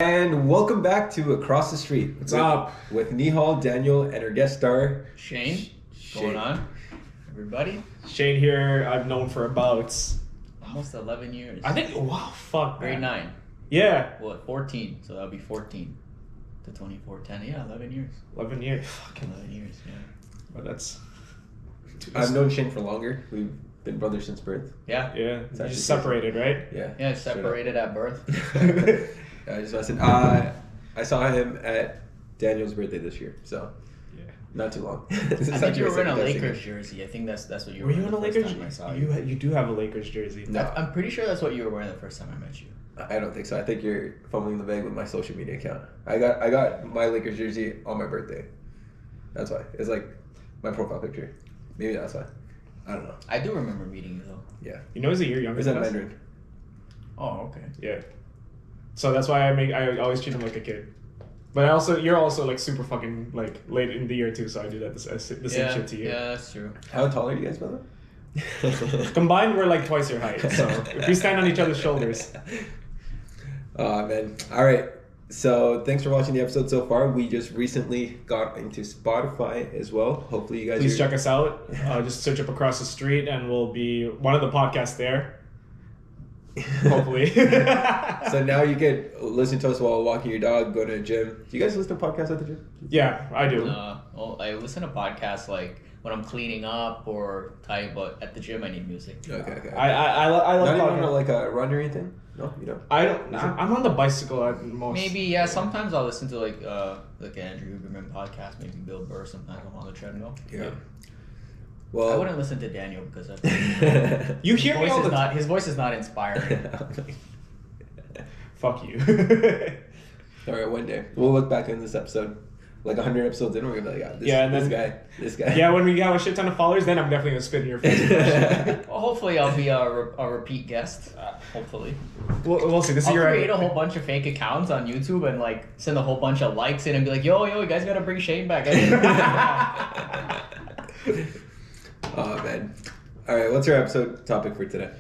And welcome back to Across the Street. What's up? With Nihaal, Daniel, and our guest star, Shane. What's going on, everybody? Shane here, I've known for about... Almost 11 years. I think, wow, fuck, Grade man. 9. Yeah. What, 14? So that'll be 14 to 24, 10. Yeah, 11 years. 11 years. Fucking 11 years, yeah. Well, that's... I've known Shane for longer. We've been brothers since birth. Yeah. Yeah, you just separated, right? Yeah. Yeah, separated at birth. I just listened. I saw him at Daniel's birthday this year, so Yeah. not too long. I think you were wearing a Lakers jersey. I think that's what you were Were you wearing in a the Lakers first time I saw jersey? You do have a Lakers jersey. No. I'm pretty sure that's what you were wearing the first time I met you. I don't think so. I think you're fumbling the bag with my social media account. I got my Lakers jersey on my birthday. That's why. It's like my profile picture. Maybe that's why. I don't know. I do remember meeting you though. Yeah. You know he's a year younger Is than that us? Mandarin? Oh, okay. Yeah. So that's why I always treat him like a kid. But you're also like super fucking like late in the year too, so I do that the same shit to you. Yeah, that's true. How tall are you guys, brother? Combined, we're like twice your height. So if we stand on each other's shoulders. Oh man. All right. So thanks for watching the episode so far. We just recently got into Spotify as well. Hopefully you guys Please check us out. Just search up Across the Street and we'll be one of the podcasts there. Hopefully. So now you can listen to us while walking your dog, go to the gym. Do you guys listen to podcasts at the gym? Yeah, I do. Well, I listen to podcasts like when I'm cleaning up or type, but at the gym I need music. Okay. I love Not even podcasts. on like a run or anything? No, you don't? I'm on the bicycle at most. Maybe, yeah. Sometimes I'll listen to like Andrew Huberman podcast, maybe Bill Burr. Sometimes I'm on the treadmill. Yeah. I Well, wouldn't listen to Daniel because You hear me all the time. his voice is not inspiring. Fuck you. all right, one day we'll look back on this episode, like 100 episodes in, we're gonna be like, this guy. Yeah, when we have a shit ton of followers, then I'm definitely gonna spit in your face. Well, hopefully I'll be a repeat guest. Hopefully, We'll see. This is I'll your create a whole bunch of fake accounts on YouTube and like send a whole bunch of likes in and be like, yo, you guys gotta bring Shane back. Oh man. All right, what's our episode topic for today?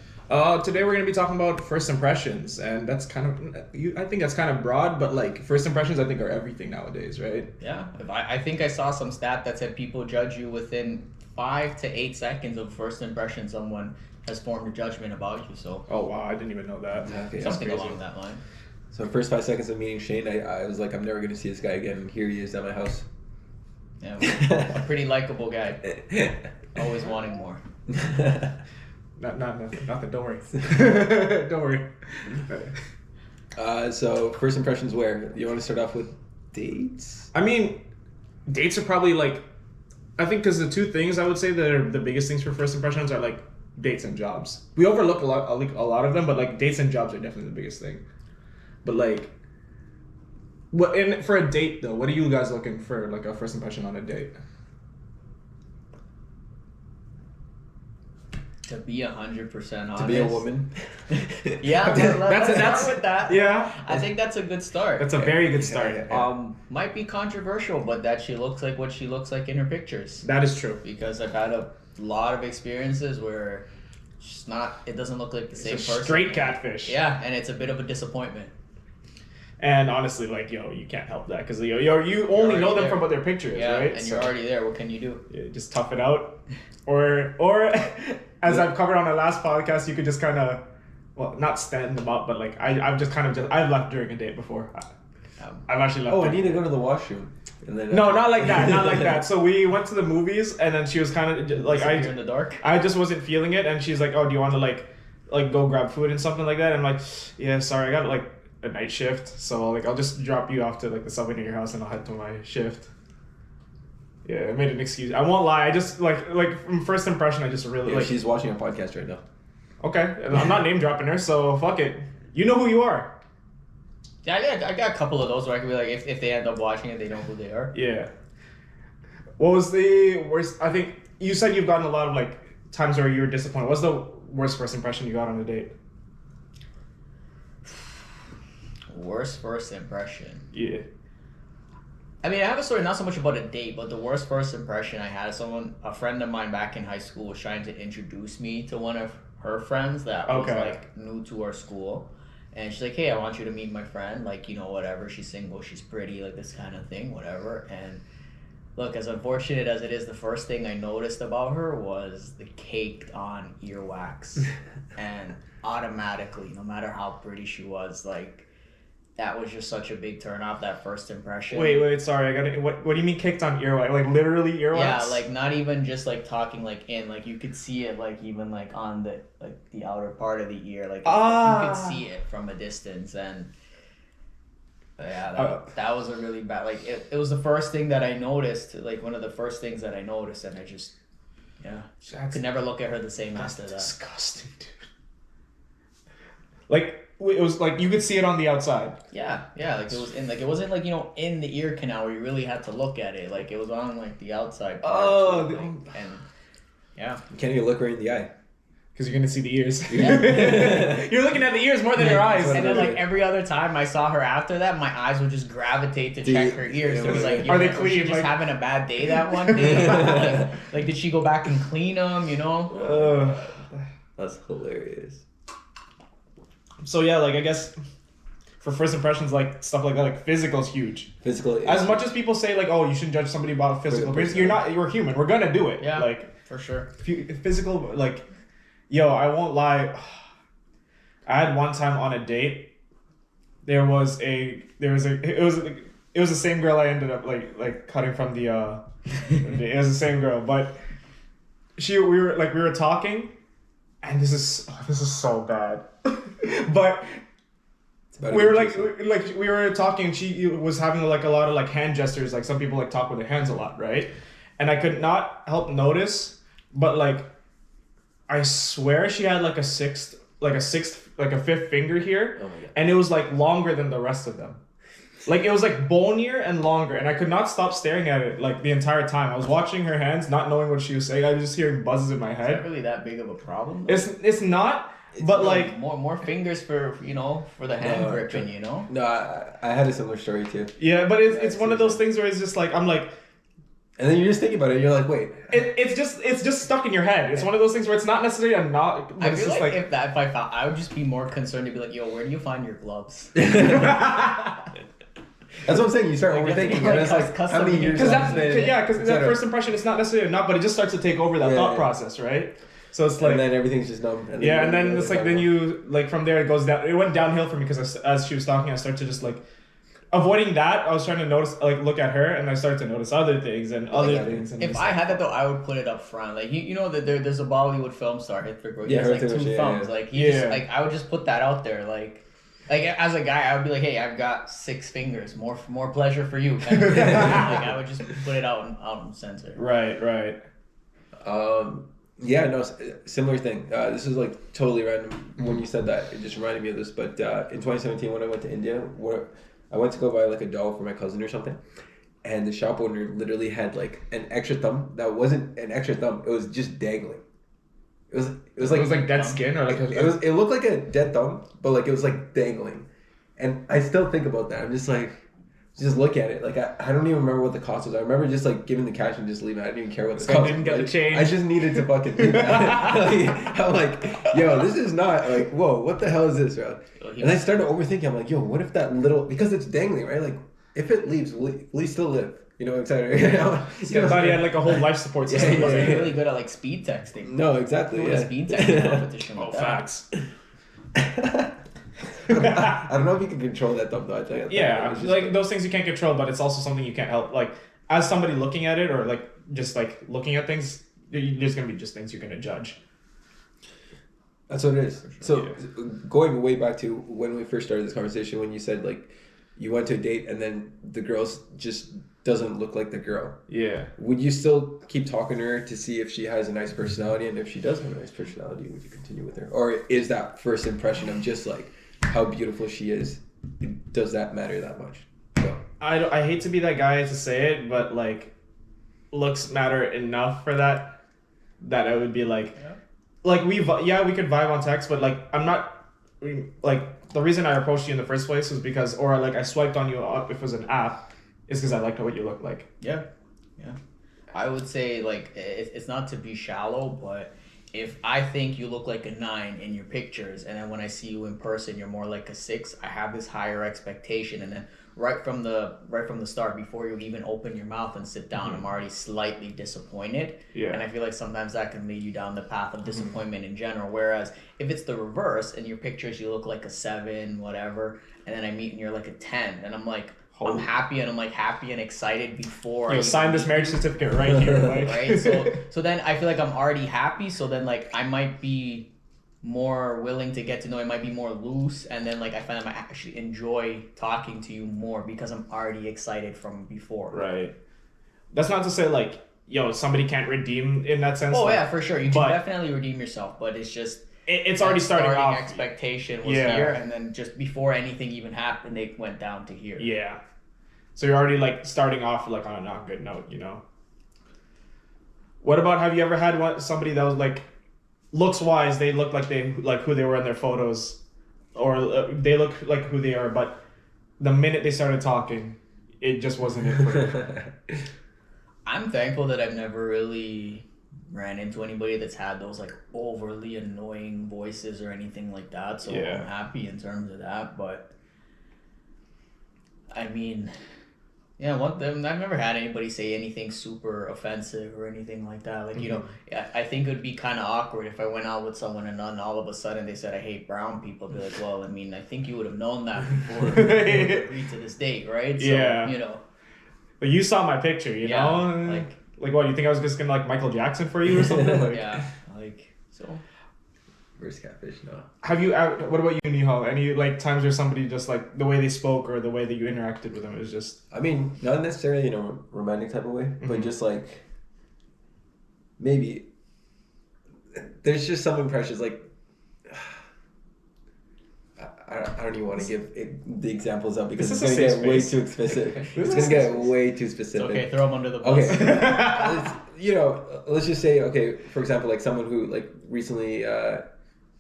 Today we're gonna be talking about first impressions, and that's kind of I think that's kind of broad, but like first impressions I think are everything nowadays, right? Yeah, I think I saw some stat that said people judge you within 5 to 8 seconds of first impression someone has formed a judgment about you. So Oh wow, I didn't even know that. Okay, something that's crazy. along that line. So first 5 seconds of meeting Shane, I was like, I'm never gonna see this guy again. And here he is at my house. Yeah, a pretty likable guy. Always wanting more. Nothing. Don't worry. Don't worry. So first impressions where? You want to start off with dates? I mean, dates are probably like, I think because the two things I would say that are the biggest things for first impressions are like dates and jobs. We overlook a lot of them, but like dates and jobs are definitely the biggest thing. But like, for a date though, what are you guys looking for like a first impression on a date? To be 100% honest. To be a woman? Yeah, let's start with that. Yeah, I think that's a good start. that's a very good start. Yeah. Might be controversial, but that she looks like what she looks like in her pictures. That is true. Because I've had a lot of experiences where it doesn't look like the same It's a person. straight catfish. Yeah, and it's a bit of a disappointment. And honestly, like, you can't help that because you only know them there. from what their picture is, Yeah, right? and you're already there. What can you do? Yeah, just tough it out, or as I've covered on the last podcast, you could just kind of, well, not stand them up, but like I've left during a date before. I've actually left. Oh, I need to go to the washroom. And then No, not like that. Not like that. So we went to the movies, and then she was kind of like, Disappear in the dark. I just wasn't feeling it, and she's like, "Oh, do you want to like go grab food and something like that?" And I'm like, "Yeah, sorry, I got like a night shift, so like I'll just drop you off to like the subway near your house, and I'll head to my shift." Yeah, I made an excuse. I won't lie. I just like from first impression, I just really like. she's watching a podcast right now. Okay, and I'm not name dropping her, so fuck it. You know who you are. Yeah, I got a couple of those where I can be like, if they end up watching it, they know who they are. Yeah. What was the worst? I think you said you've gotten a lot of like times where you were disappointed. What's the worst first impression you got on a date? Worst first impression. Yeah. I mean, I have a story not so much about a date, but the worst first impression I had. A friend of mine back in high school was trying to introduce me to one of her friends that was Okay. like new to our school. And she's like, hey, I want you to meet my friend. Like, you know, whatever. She's single. She's pretty. Like, this kind of thing. Whatever. And look, as unfortunate as it is, the first thing I noticed about her was the caked on earwax. And automatically, no matter how pretty she was, like, that was just such a big turnoff, that first impression. Wait, sorry, I got it. What do you mean kicked on earwax? Like literally earwax? Yeah, like not even just like talking like in, like you could see it like even like on the outer part of the ear, like you could see it from a distance. And yeah, that was a really bad, like it was the first thing that I noticed, like one of the first things that I noticed, and I just could never look at her the same after that. Disgusting, dude. Like it was like you could see it on the outside. Yeah, like it was in, like it wasn't like, you know, in the ear canal where you really had to look at it. Like it was on like the outside part. And yeah, You can't even look her in the eye. Because you're gonna see the ears. Yeah. You're looking at the ears more than her eyes. And then like every other time I saw her after that, my eyes would just gravitate to check her ears. So it was like, are they was clean? she just Like, having a bad day that one day? like did she go back and clean them? You know? That's hilarious. So yeah, like I guess for first impressions, like stuff like that, like physical's huge. Physical. As much as people say like, oh, you shouldn't judge somebody about physical appearance, you're human. We're gonna do it. Yeah, like for sure. Physical, like, yo, I won't lie. I had one time on a date. It was the same girl I ended up like cutting from the it was the same girl, but we were talking, and this is so bad. But we were talking, and she was having like a lot of like hand gestures, like some people like talk with their hands a lot, right? And I could not help notice, but like I swear she had like a fifth finger here, and it was like longer than the rest of them. Like it was like bonier and longer, and I could not stop staring at it like the entire time. I was watching her hands, not knowing what she was saying. I was just hearing buzzes in my head. Is that really that big of a problem, though? It's not. But like more fingers for the hand gripping, you know. No, I had a similar story too. Yeah, but it's one of those things where it's just like I'm like, and then you just think about it, and you're like, wait. It's just stuck in your head. It's one of those things where it's not necessarily a not. I feel like if I found, I would just be more concerned to be like, yo, where do you find your gloves? That's what I'm saying. You start overthinking, and it's like how many years? Because that first impression, it's not necessarily a not, but it just starts to take over that thought process, right? So it's like, and then everything's just numb. And then it's like, then you like from there it goes down. It went downhill for me because as she was talking, I started to just like avoiding that. I was trying to look at her, and I started to notice other things and other things. And if I had that though, I would put it up front. Like you know that there's a Bollywood film star, Hrithik. He has like 2 thumbs. Yeah. Like just like I would just put that out there. Like as a guy, I would be like, hey, I've got 6 fingers. More pleasure for you. Kind of like I would just put it out and censor. Right. Yeah, no, similar thing. This is like totally random. When you said that, it just reminded me of this. But in 2017, when I went to India, I went to go buy like a doll for my cousin or something, and the shop owner literally had like an extra thumb that wasn't an extra thumb. It was just dangling. It was like dead skin, or like it looked like a dead thumb, but like it was like dangling, and I still think about that. I'm just like. Just look at it. Like I don't even remember what the cost was. I remember just like giving the cash and just leaving. I didn't even care what the cost was. I didn't get the change. I just needed to fucking do that. I'm like, yo, this is not like, whoa, what the hell is this, bro? And I started overthinking. I'm like, yo, what if that little, because it's dangling, right? Like if it leaves, will he still live? You know, etc. I thought he had like a a life support system. He wasn't really good at like speed texting. No, exactly. A speed texting competition. Facts. I don't know if you can control that thumb though. Like those things you can't control, but it's also something you can't help. Like as somebody looking at it, or like just like looking at things, there's gonna be just things you're gonna judge. That's what it is. So going way back to when we first started this conversation, when you said like you went to a date and then the girl just doesn't look like the girl. Yeah. Would you still keep talking to her to see if she has a nice personality, and if she does have a nice personality, would you continue with her, or is that first impression of just like how beautiful she is, does that matter that much? So. I hate to be that guy to say it, but like looks matter enough for that I would be like we could vibe on text, but like I'm not like the reason I approached you in the first place was because, or like I swiped on you if it was an app, is because I liked what you look like. Yeah. I would say like it's not to be shallow, but if I think you look like a 9 in your pictures, and then when I see you in person, you're more like a 6, I have this higher expectation, and then right from the start, before you even open your mouth and sit down, I'm already slightly disappointed. Yeah. And I feel like sometimes that can lead you down the path of disappointment in general. Whereas if it's the reverse, in your pictures you look like a 7, whatever, and then I meet and you're like a 10, and I'm like, I'm happy and excited before. You sign this marriage certificate right here, like. Right. So then I feel like I'm already happy. So then like I might be more willing to get to know. I might be more loose, and then like I find I actually enjoy talking to you more because I'm already excited from before. Right. That's not to say like somebody can't redeem in that sense. Oh like, yeah, for sure. You can definitely redeem yourself, but it's just. It's already starting off. Expectation was here, and then just before anything even happened, it went down to here. Yeah. So you're already like starting off like on a not good note, What about, have you ever had somebody that was like, looks wise, they look like who they were in their photos, or they look like who they are, but the minute they started talking, it just wasn't it for them. I'm thankful that I've never really ran into anybody that's had those like overly annoying voices or anything like that, so I'm happy in terms of that. But I mean, I've never had anybody say anything super offensive or anything like that. Like, I think it would be kind of awkward if I went out with someone and then all of a sudden they said I hate brown people. I'd be like, well, I mean, I think you would have known that before you agreed to this date, right? So, But you saw my picture, know? Like what, you think I was just gonna like Michael Jackson for you or something? Like, so. Where's catfish? No. Have you? What about you, Nihaal? Any like times where somebody just like the way they spoke or the way that you interacted with them is just? I mean, not necessarily in a romantic type of way, but just like maybe there's just some impressions like. I don't even want to give the examles up because it's going to get way too specific. It's going to get way too specific. Okay, throw them under the bus. Okay. Let's just say, okay, for example, like someone who like recently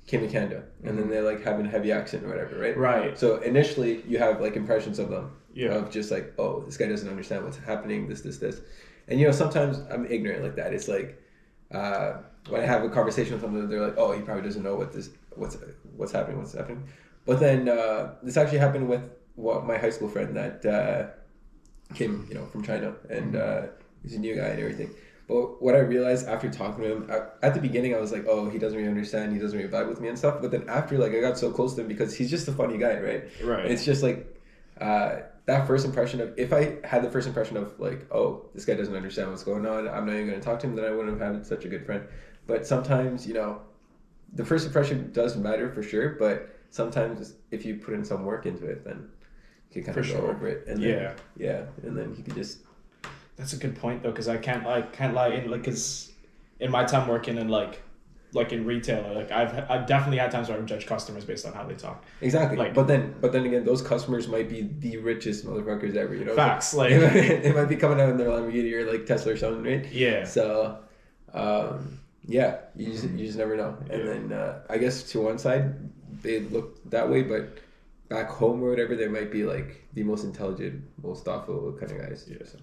came to Canada and then they're like having a heavy accent or whatever, right? Right. So initially you have like impressions of them. Yeah. Of just like, oh, this guy doesn't understand what's happening, this. And sometimes I'm ignorant like that. It's like when I have a conversation with someone, they're like, oh, he probably doesn't know what's happening. But then this actually happened with my high school friend that came, from China, and he's a new guy and everything. But what I realized after talking to him, at the beginning I was like, oh, he doesn't really understand, he doesn't really vibe with me and stuff. But then after, like, I got so close to him because he's just a funny guy, right? Right. And it's just like that first impression of, if I had the first impression of like, oh, this guy doesn't understand what's going on, I'm not even going to talk to him, then I wouldn't have had such a good friend. But sometimes, the first impression does matter for sure, but sometimes if you put in some work into it, then you can kind of go over it. And then, and then you can just. That's a good point though, because I can't lie in like, cause in my time working in like in retail, like I've definitely had times where I've judged customers based on how they talk. Exactly. Like, but then again, those customers might be the richest motherfuckers ever. Facts. Like they might be coming out in their Lamborghini or like Tesla or something, right? Yeah. So. You just never know. And then I guess to one side they look that way, but back home or whatever, they might be like the most intelligent, most thoughtful kind of guys. Yeah. So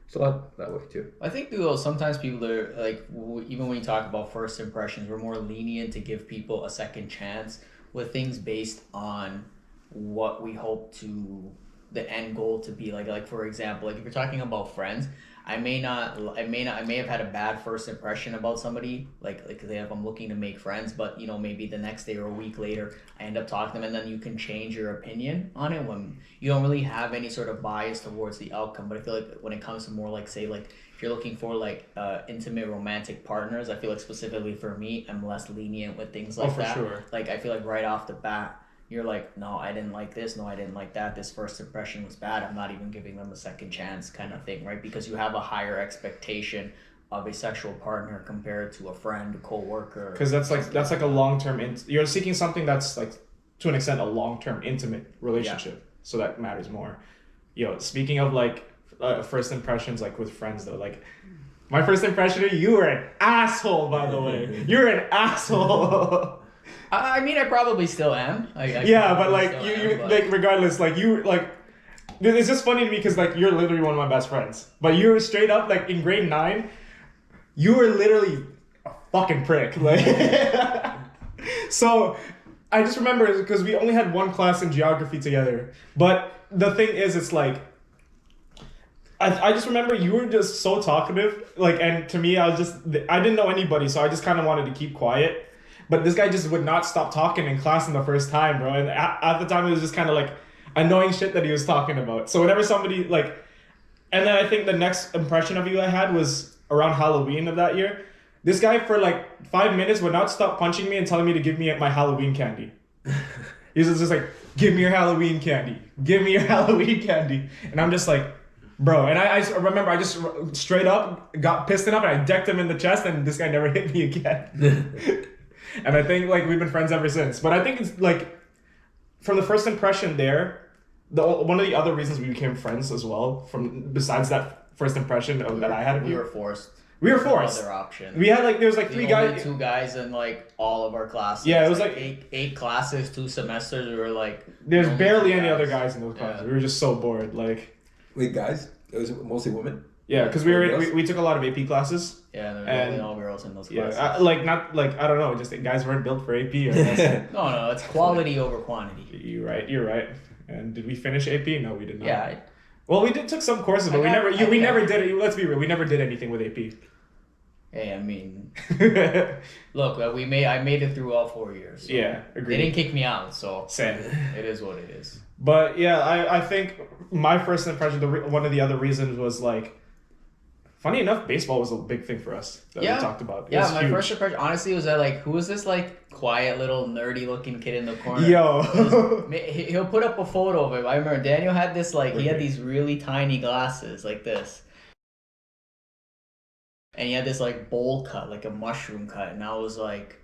it's a lot that way too. I think though sometimes people are like, even when you talk about first impressions, we're more lenient to give people a second chance with things based on what we hope to the end goal to be. Like for example, like if you're talking about friends, I may have had a bad first impression about somebody, like if I'm looking to make friends, but maybe the next day or a week later I end up talking to them, and then you can change your opinion on it when you don't really have any sort of bias towards the outcome. But I feel like when it comes to more like, say, like if you're looking for like intimate romantic partners, I feel like specifically for me, I'm less lenient with things like that. Sure. Like I feel like right off the bat, you're like, no, I didn't like this, no, I didn't like that, this first impression was bad, I'm not even giving them a second chance kind of thing, right? Because you have a higher expectation of a sexual partner compared to a friend, a co-worker. Because that's like a long-term, you're seeking something that's like, to an extent, a long-term intimate relationship. Yeah. So that matters more. Speaking of like first impressions, like with friends though, like my first impression of you were an asshole, by the way. You're an asshole. I mean, I probably still am. But like like regardless, like you like, it's just funny to me because like you're literally one of my best friends. But you were straight up like in grade 9, you were literally fucking prick. Like, so I just remember because we only had one class in geography together. But the thing is, it's like, I just remember you were just so talkative. Like, and to me, I didn't know anybody, so I just kind of wanted to keep quiet. But this guy just would not stop talking in class in the first time, bro. And at the time, it was just kind of like annoying shit that he was talking about. So whenever somebody like, and then I think the next impression of you I had was around Halloween of that year. This guy for like 5 minutes would not stop punching me and telling me to give me my Halloween candy. He was just like, give me your Halloween candy. Give me your Halloween candy. And I'm just like, bro. And I remember I just straight up got pissed enough and I decked him in the chest and this guy never hit me again. And I think like we've been friends ever since. But I think it's like, from the first impression there, one of the other reasons we became friends as well, besides that first impression that I had of you. We were forced. We were forced. Other option. We had like, there was like three guys. 2 guys in like all of our classes. Yeah, it was like eight classes, 2 semesters. We were like. There's barely any other guys in those classes. Yeah. We were just so bored. Like. Wait, guys? It was mostly women? Yeah, because we took a lot of AP classes. Yeah, there were only all girls in those classes. Yeah, I don't know, just guys weren't built for AP. No, it's quality over quantity. You're right. And did we finish AP? No, we did not. Yeah. Well, we took some courses, but we never did it. Let's be real, we never did anything with AP. Hey, I mean, look, I made it through all 4 years. So yeah, agreed. They didn't kick me out, so same. It is what it is. But yeah, I think my first impression, one of the other reasons was like, funny enough, baseball was a big thing for us that we talked about. Yeah, my first impression, honestly, was that like, who was this like quiet little nerdy looking kid in the corner? Yo. He'll put up a photo of him. I remember Daniel had this like, he had these really tiny glasses like this. And he had this like bowl cut, like a mushroom cut. And I was like,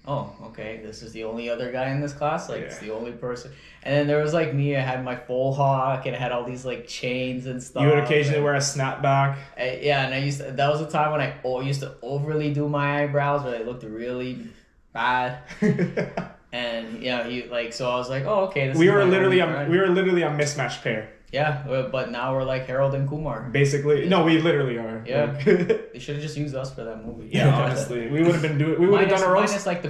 oh, okay, this is the only other guy in this class? Like, it's the only person. And then there was like me, I had my full hawk and I had all these like chains and stuff. You would occasionally wear a snapback. And that was a time when I used to overly do my eyebrows, but they looked really bad. And so I was like, oh, okay. We were literally a mismatched pair. Yeah, but now we're like Harold and Kumar. Basically, no, we literally are. Yeah, they should have just used us for that movie. Yeah, honestly, we would have been doing. We would have done our own. Minus like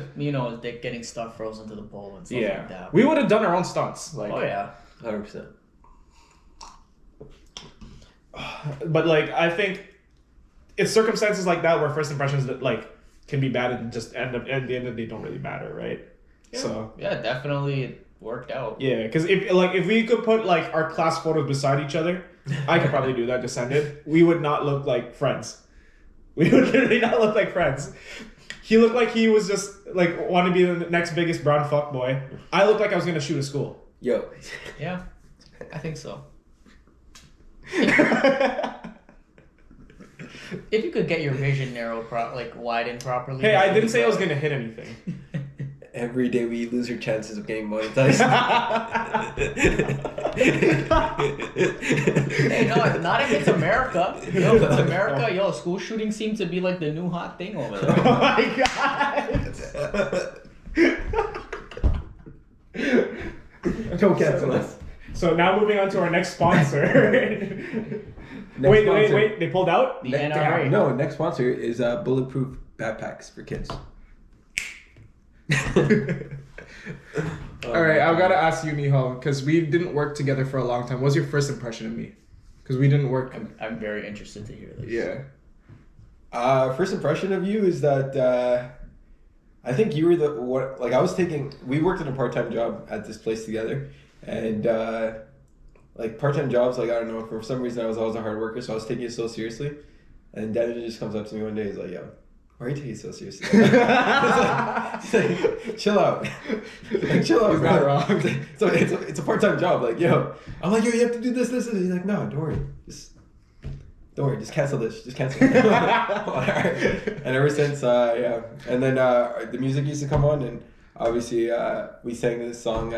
getting stuff frozen to the pole and stuff like that. We would have done our own stunts. Like, oh yeah, 100%. But like, I think it's circumstances like that where first impressions that like can be bad and just end up at the end of the day don't really matter, right? Yeah. So yeah, definitely. Worked out. Yeah, because if we could put like our class photos beside each other, I could probably do that. Just send it. We would not look like friends. We would literally not look like friends. He looked like he was just like want to be the next biggest brown fuck boy. I looked like I was gonna shoot a school. Yo. Yeah, I think so. If you could get your vision widened properly. Hey, I didn't say I was gonna hit anything. Every day we lose your chances of getting monetized. Hey, no, not if it's America. Yo, if it's America, school shootings seem to be like the new hot thing over there. Oh my god! Don't cancel us. So now moving on to our next sponsor. Wait, they pulled out? The NRA. No, next sponsor is Bulletproof Backpacks for kids. All right, I've got to ask you, Nihaal, because we didn't work together for a long time. What's your first impression of me? Because we didn't work. I'm very interested to hear this. Yeah. First impression of you is that I think you were we worked in a part-time job at this place together, and part-time jobs, I don't know, for some reason I was always a hard worker, so I was taking it so seriously, and Daniel just comes up to me one day, he's like, yo, why are you taking it so seriously? He's like, chill out. Chill out, bro. Wrong. So it's a part-time job. Like, yo. I'm like, yo, you have to do this. He's like, no, don't worry. Just cancel this. Just cancel it. And ever since, And then the music used to come on, and obviously we sang this song,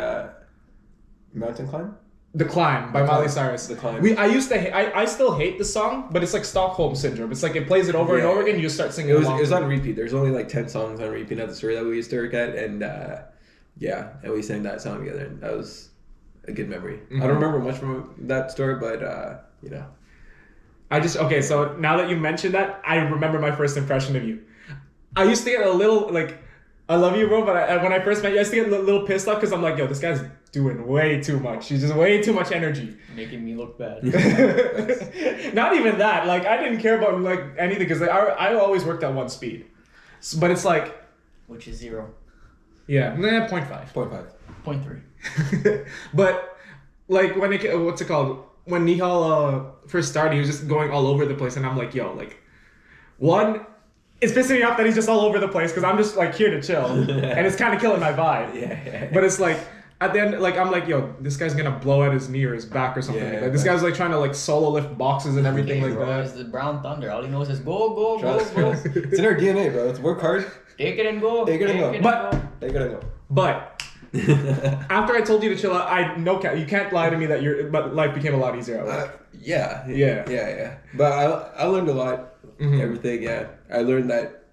Mountain Climb? The Climb by Miley Cyrus. The Climb. I still hate the song, but it's like Stockholm Syndrome. It's like it plays it over and over again, you just start singing it was on repeat. There's only like 10 songs on repeat at the store that we used to work at, and and we sang that song together, and that was a good memory. Mm-hmm. I don't remember much from that store, but so now that you mentioned that, I remember my first impression of you. I used to get a little like, I love you, bro, but when I first met you, I used to get a little pissed off because I'm like, yo, this guy's doing way too much. She's just way too much energy. Making me look bad. Not even that. Like, I didn't care about like anything because like, I always worked at one speed. But it's like, Which is 0. yeah, 0.5. 0.5. 0.3. But like when it, what's it called? When Nihaal first started, he was just going all over the place, and I'm like, yo, like, one, it's pissing me off that he's just all over the place because I'm just like here to chill, and it's kind of killing my vibe. Yeah. But it's like at the end, like I'm like, yo, this guy's gonna blow at his knee or his back or something. Yeah, like that. This guy's like trying to like solo lift boxes and everything like bro, that. It's the Brown Thunder. All he knows is go. Trust. It's in our DNA, bro. It's work hard. Take it and go. Take it and go. But They gotta go. but after I told you to chill out, you can't lie to me that but life became a lot easier at work. Yeah. But I learned a lot. Mm-hmm. Everything. Yeah, I learned that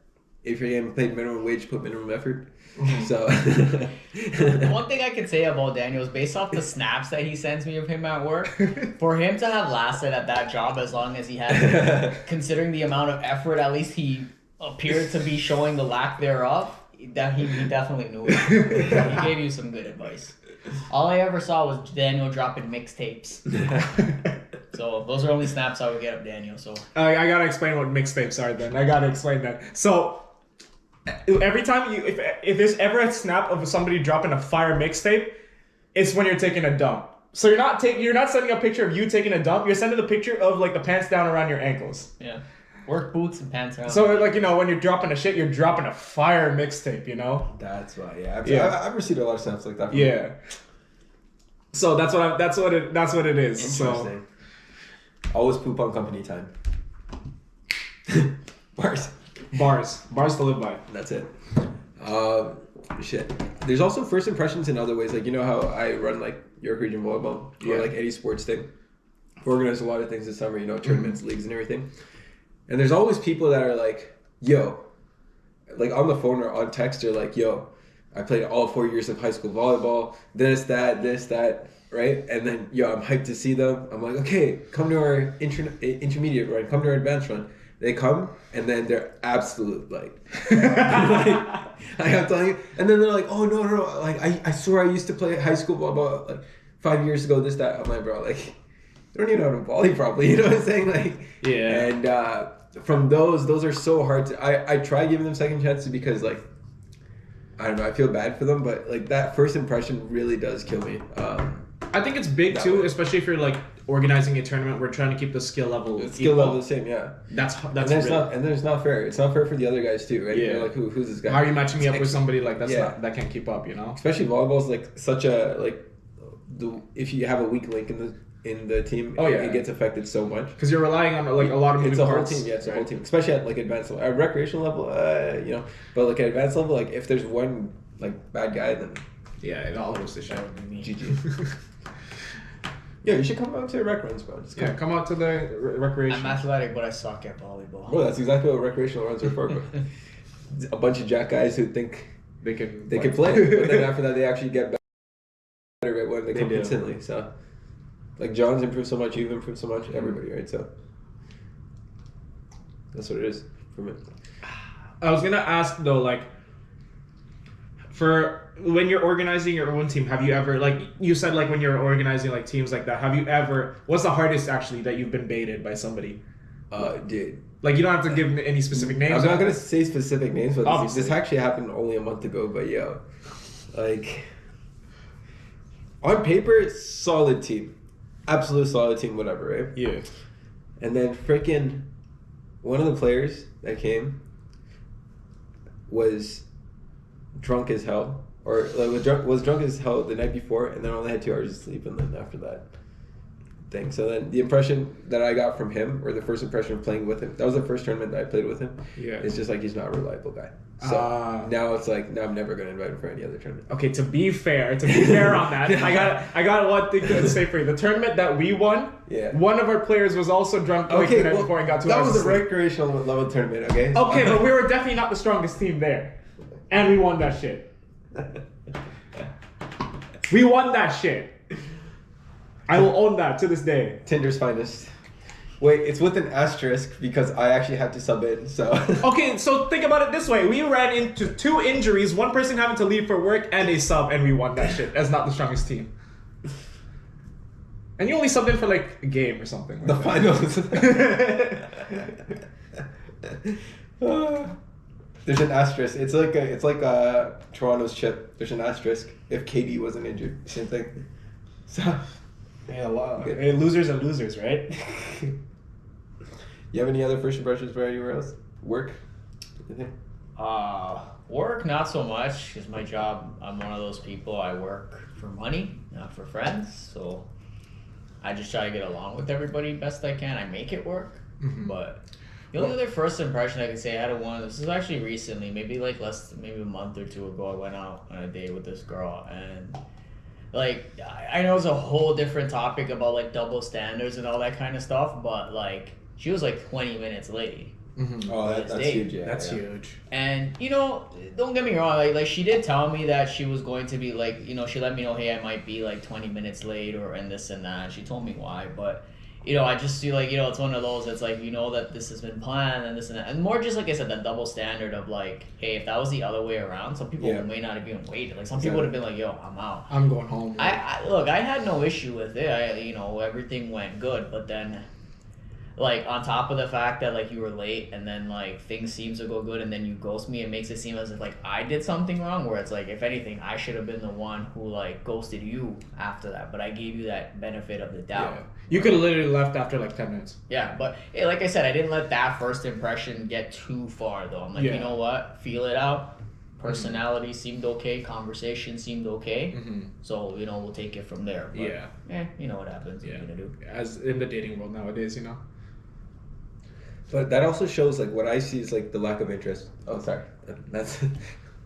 if you're getting paid minimum wage, put minimum effort. Mm-hmm. So The one thing I could say about Daniel is based off the snaps that he sends me of him at work, for him to have lasted at that job as long as he has, considering the amount of effort at least he appeared to be showing the lack thereof, that he definitely knew it. He gave you some good advice. All I ever saw was Daniel dropping mixtapes. So those are only snaps I would get of Daniel. So I gotta explain what mixtapes are then. I gotta explain that. So every time if there's ever a snap of somebody dropping a fire mixtape, it's when you're taking a dump. So you're not sending a picture of you taking a dump. You're sending the picture of like the pants down around your ankles. yeah, work boots and pants around. So like when you're dropping a shit, you're dropping a fire mixtape. You know. that's why. Yeah. Yeah. I've received a lot of snaps like that. From Yeah. So that's what it is. Interesting. Always poop on company time. Bars. Bars to live by. That's it. Shit. There's also first impressions in other ways. Like, you know how I run like York Region Volleyball or like any sports thing. We organize a lot of things this summer, tournaments, leagues and everything. And there's always people that are like, yo, like on the phone or on text, they're like, yo, I played all 4 years of high school volleyball, this, that, right? And then, yo, I'm hyped to see them. I'm like, okay, come to our intermediate run, come to our advanced run. They come, and then they're absolute, like I'm telling you. And then they're like, oh, no, like, I swear I used to play high school blah, like 5 years ago, this, that. I'm like, bro, like, you don't even know how to volley properly, you know what I'm saying? Like, yeah. And from those are so hard to, I try giving them second chances because, like, I don't know, I feel bad for them, but, like, that first impression really does kill me. I think it's big too, especially if you're like organizing a tournament. We're trying to keep the skill level the same, yeah. That's and then it's not fair. It's not fair for the other guys too, right? Yeah. You're like, who's this guy? How are you matching me up with somebody like that can't keep up? Especially volleyball is like such a if you have a weak link in the team, it gets affected so much because you're relying on like a lot of moving parts. Whole team, it's a whole team, especially at like advanced level, at recreational level, but like at advanced level, like if there's one like bad guy, then it all goes to shit. GG. Yeah, you should come out to rec runs, bro. Come out to the recreation. I'm athletic, but I suck at volleyball. Bro, that's exactly what recreational runs are for, bro. A bunch of jack guys who think they can play, but then after that they actually get better right when they come do. consistently. So, like John's improved so much, you've improved so much, everybody, right? So that's what it is for me. I was gonna ask though, like, for when you're organizing your own team, have you ever, like you said, like when you're organizing like teams like that, have you ever? What's the hardest actually that you've been baited by somebody? Dude. Like you don't have to give any specific names. I'm not gonna say specific names, but this actually happened only a month ago. But yo, like on paper, solid team, absolute solid team, whatever, right? Yeah. And then freaking one of the players that came was drunk as hell, or like was drunk as hell the night before, and then only had 2 hours of sleep, and then after that thing. So then the impression that I got from him, or the first impression of playing with him, that was the first tournament that I played with him. Yeah. It's just like he's not a reliable guy. So now it's like, now I'm never gonna invite him for any other tournament. Okay, to be fair on that, I got one thing to say for you. The tournament that we won, one of our players was also drunk the night before and got 2 hours. That was a recreational level tournament, okay? Okay, but we were definitely not the strongest team there. And we won that shit. We won that shit. I will own that to this day. Tinder's finest. Wait, it's with an asterisk because I actually had to sub in, so... Okay, so think about it this way. We ran into 2 injuries, one person having to leave for work, and a sub, and we won that shit. That's not the strongest team. And you only subbed in for like a game or something. The finals. There's an asterisk. It's like Toronto's chip. There's an asterisk if KD wasn't injured. Same thing. So, yeah, hey, losers are losers, right? You have any other first impressions for anywhere else? Work? Anything? Work, not so much, because my job, I'm one of those people, I work for money, not for friends, so I just try to get along with everybody best I can. I make it work, but the only other first impression I can say I had this is actually recently, maybe a month or 2 ago, I went out on a date with this girl, and like, I know it's a whole different topic about like double standards and all that kind of stuff, but like, she was like 20 minutes late. Oh, that's huge. Yeah, that's huge. And don't get me wrong, like she did tell me that she was going to be like, she let me know, hey, I might be like 20 minutes late and this and that. She told me why, but I just feel like it's one of those. It's like that this has been planned and this and that, and more just like I said, that double standard of like, hey, if that was the other way around, some people may not have even waited. Like some people would have been like, yo, I'm out. I'm going home. I look, I had no issue with it. Everything went good, but then, like, on top of the fact that like you were late and then like things seem to go good and then you ghost me, it makes it seem as if like I did something wrong, where it's like, if anything, I should have been the one who like ghosted you after that, but I gave you that benefit of the doubt. Yeah. You could have literally left after like 10 minutes. Yeah, but hey, like I said, I didn't let that first impression get too far though. I'm like, you know what? Feel it out. Personality seemed okay. Conversation seemed okay. So, we'll take it from there. But, you know what happens. What are you gonna do? As in the dating world nowadays, But that also shows, like, what I see is, like, the lack of interest. Oh, sorry. That's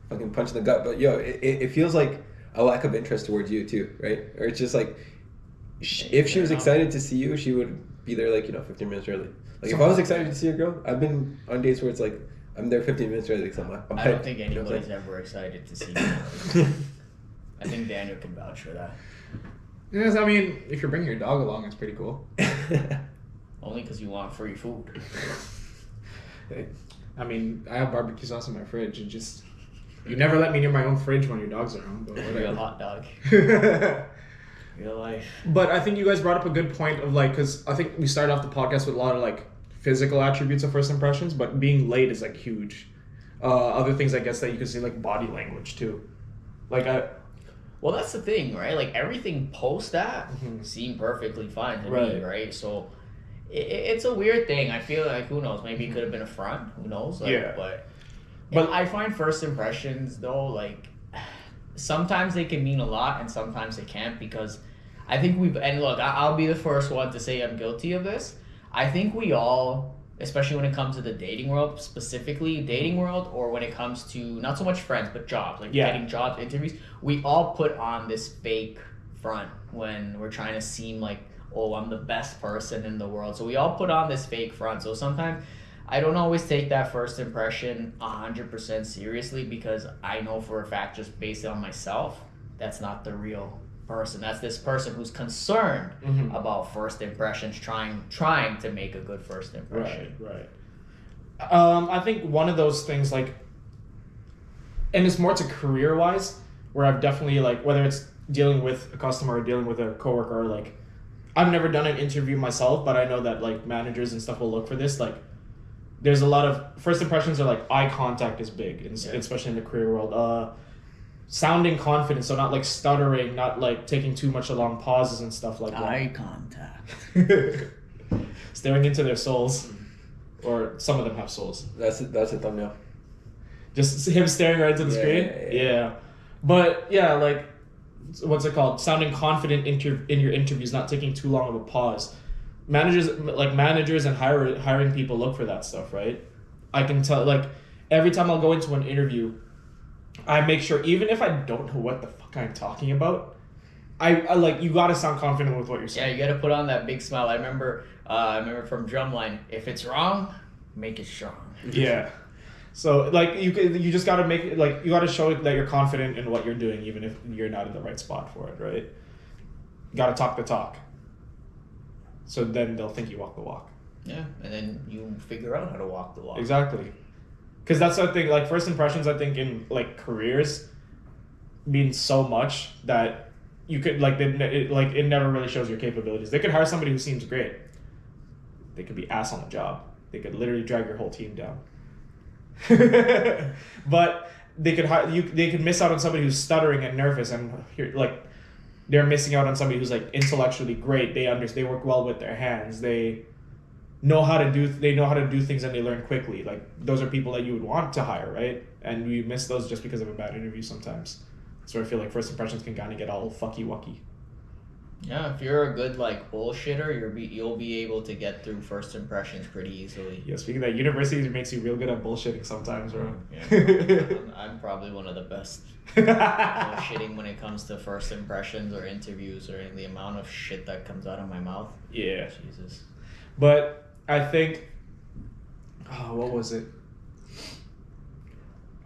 fucking punch in the gut. But, it feels like a lack of interest towards you, too, right? Or it's just, like, if she was excited to see you, she would be there, like, 15 minutes early. Like, if I was excited to see a girl, I've been on dates where it's, like, I'm there 15 minutes early. Like, I don't think anybody's ever excited to see you. I think Daniel can vouch for that. Yes, I mean, if you're bringing your dog along, it's pretty cool. Only because you want free food. I mean, I have barbecue sauce in my fridge. And just, you never let me near my own fridge when your dog's around. But whatever. Real hot dog. Real life. But I think you guys brought up a good point of like, because I think we started off the podcast with a lot of like physical attributes of first impressions, but being late is like huge. Other things I guess that you can see, like body language too. Well, that's the thing, right? Like everything post that seemed perfectly fine to me, right? So it's a weird thing. I feel like, who knows? Maybe it could have been a front. Who knows? Like, but I find first impressions though, like sometimes they can mean a lot and sometimes they can't, because I think and look, I'll be the first one to say I'm guilty of this. I think we all, especially when it comes to the dating world, specifically dating world, or when it comes to not so much friends but jobs, like getting jobs, interviews, we all put on this fake front when we're trying to seem like, oh, I'm the best person in the world. So we all put on this fake front. So sometimes I don't always take that first impression 100% seriously, because I know for a fact, just based on myself, that's not the real person. That's this person who's concerned about first impressions, trying to make a good first impression. Right. I think one of those things, like, and it's more to career-wise, where I've definitely, like, whether it's dealing with a customer or dealing with a coworker, or like, I've never done an interview myself, but I know that like managers and stuff will look for this. Like, there's a lot of first impressions are like eye contact is big, especially in the career world. Sounding confident, so not like stuttering, not like taking too much long pauses and stuff like that. Eye contact. Staring into their souls, or some of them have souls. That's a thumbnail. Just him staring right into the screen. Yeah. But yeah, like, what's it called? Sounding confident in your interviews, not taking too long of a pause. Managers and hiring people look for that stuff, right? I can tell, like, every time I'll go into an interview, I make sure, even if I don't know what the fuck I'm talking about, I like, you gotta sound confident with what you're saying. Yeah, you gotta put on that big smile. I remember from Drumline, if it's wrong, make it strong. Yeah. So like you just gotta make it, like, you gotta show that you're confident in what you're doing, even if you're not in the right spot for it, right? You gotta talk the talk. So then they'll think you walk the walk. Yeah, and then you figure out how to walk the walk. Exactly. Because that's the thing, like, first impressions, I think, in, like, careers mean so much that you could, like, it never really shows your capabilities. They could hire somebody who seems great. They could be ass on the job. They could literally drag your whole team down. But they could miss out on somebody who's stuttering and nervous, and like they're missing out on somebody who's like intellectually great. They work well with their hands. They know how to do things, and they learn quickly. Like, those are people that you would want to hire, right? And we miss those just because of a bad interview sometimes. So I feel like first impressions can kind of get all fucky wucky. Yeah, if you're a good like bullshitter, you'll be able to get through first impressions pretty easily. Yeah, speaking of that, university makes you real good at bullshitting sometimes, bro. Yeah, I'm probably one of the best bullshitting when it comes to first impressions or interviews or the amount of shit that comes out of my mouth. Yeah. Jesus. But I think, what was it?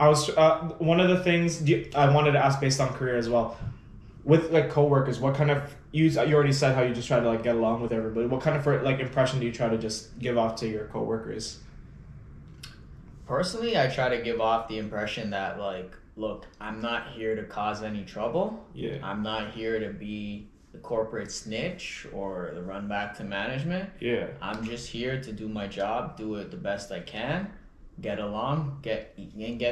I was one of the things I wanted to ask based on career as well. With like coworkers, what kind of you already said how you just try to like get along with everybody. What kind of like impression do you try to just give off to your coworkers? Personally, I try to give off the impression that like, look, I'm not here to cause any trouble. Yeah. I'm not here to be the corporate snitch or the run back to management. Yeah. I'm just here to do my job, do it the best I can, get along, get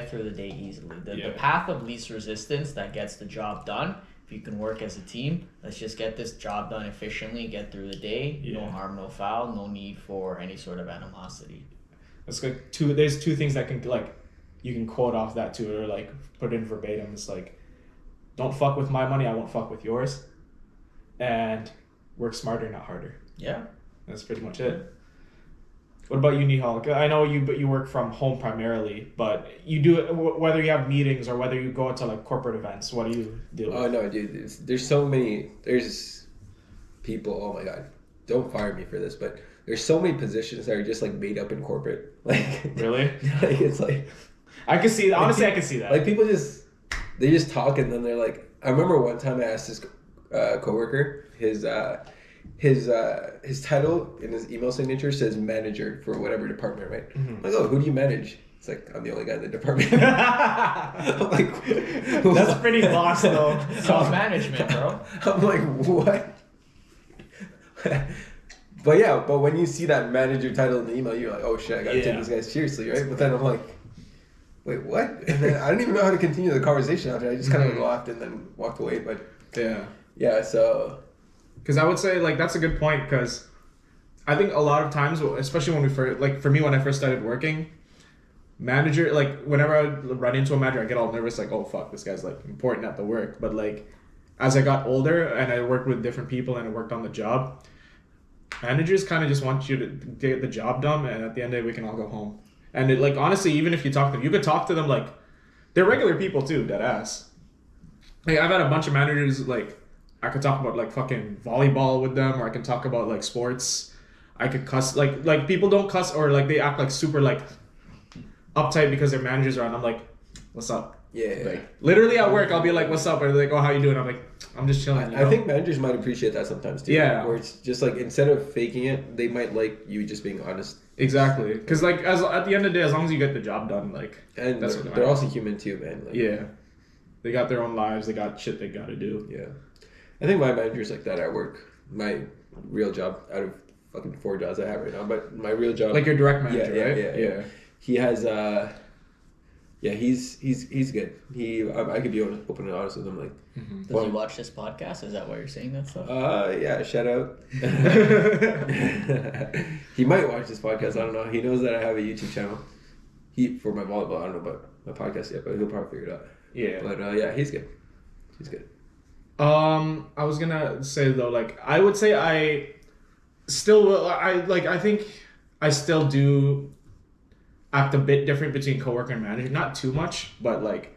through the day easily. The path of least resistance that gets the job done. If you can work as a team, let's just get this job done efficiently, get through the day, no harm, no foul, no need for any sort of animosity. It's like there's two things that can like, you can quote off that too, or like put in verbatim. It's like, don't fuck with my money, I won't fuck with yours. And work smarter, not harder. Yeah. That's pretty much it. What about you, Nihaal? I know you work from home primarily, but you do it whether you have meetings or whether you go to like corporate events. What do you do? Oh no, dude. There's so many. There's people. Oh my god, don't fire me for this, but there's so many positions that are just like made up in corporate. Like really? Like it's like I can see. Honestly, I can see that. Like people they talk and then they're like. I remember one time I asked this coworker his title in his email signature says manager for whatever department, right? Mm-hmm. I'm like, oh, who do you manage? It's like, I'm the only guy in the department. I'm like, that's pretty boss though. Self-management, bro. I'm like, what? But when you see that manager title in the email, you're like, oh shit, I gotta take these guys seriously, right? But then I'm like, wait, what? And then I didn't even know how to continue the conversation after. I just kind of laughed and then walked away. But yeah, so. Because I would say, like, that's a good point, because I think a lot of times, especially when we first, like, for me, when I first started working, manager, like, whenever I run into a manager, I get all nervous, like, oh, fuck, this guy's, like, important at the work. But, like, as I got older and I worked with different people and I worked on the job, managers kind of just want you to get the job done, and at the end of the day, we can all go home. And, it, like, honestly, even if you talk to them, you could talk to them, like, they're regular people, too, dead ass. Like, I've had a bunch of managers, like, I could talk about like fucking volleyball with them, or I can talk about like sports. I could cuss, like people don't cuss, or like they act like super like uptight because their managers are on. I'm like, what's up? Yeah. Like literally at work, I'll be like, what's up? Or they're like, oh, how you doing? I'm like, I'm just chilling. I think managers might appreciate that sometimes too. Yeah. Where it's just like, instead of faking it, they might like you just being honest. Exactly. Because like at the end of the day, as long as you get the job done, like, and that's they're also human too, man. Like, yeah. They got their own lives. They got shit they got to do. Yeah. I think my manager's like that at work. My real job, out of fucking 4 jobs I have right now, but my real job, like your direct manager, right? Yeah. He has, he's good. I could be open and honest with him. Like, does he watch this podcast? Is that why you're saying that stuff? Yeah. Shout out. He might watch this podcast. I don't know. He knows that I have a YouTube channel. For my volleyball. I don't know about my podcast yet, but he'll probably figure it out. Yeah. But yeah, he's good. He's good. I was gonna say though, like, I would say I think I still do act a bit different between coworker and manager. Not too much, but like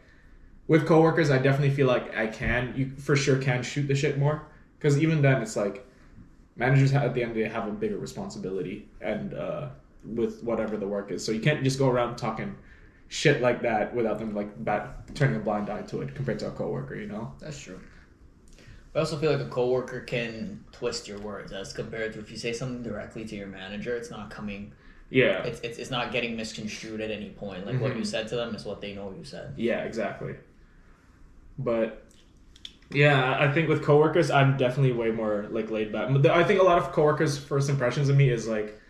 with coworkers, I definitely feel like you for sure can shoot the shit more. Because even then, it's like managers at the end of the day have a bigger responsibility and with whatever the work is. So you can't just go around talking shit like that without them like turning a blind eye to it compared to a coworker, you know? That's true. I also feel like a coworker can twist your words as compared to if you say something directly to your manager, it's not coming. Yeah. It's not getting misconstrued at any point. Like what you said to them is what they know you said. Yeah, exactly. But yeah, I think with coworkers, I'm definitely way more like laid back. I think a lot of coworkers' first impressions of me is like,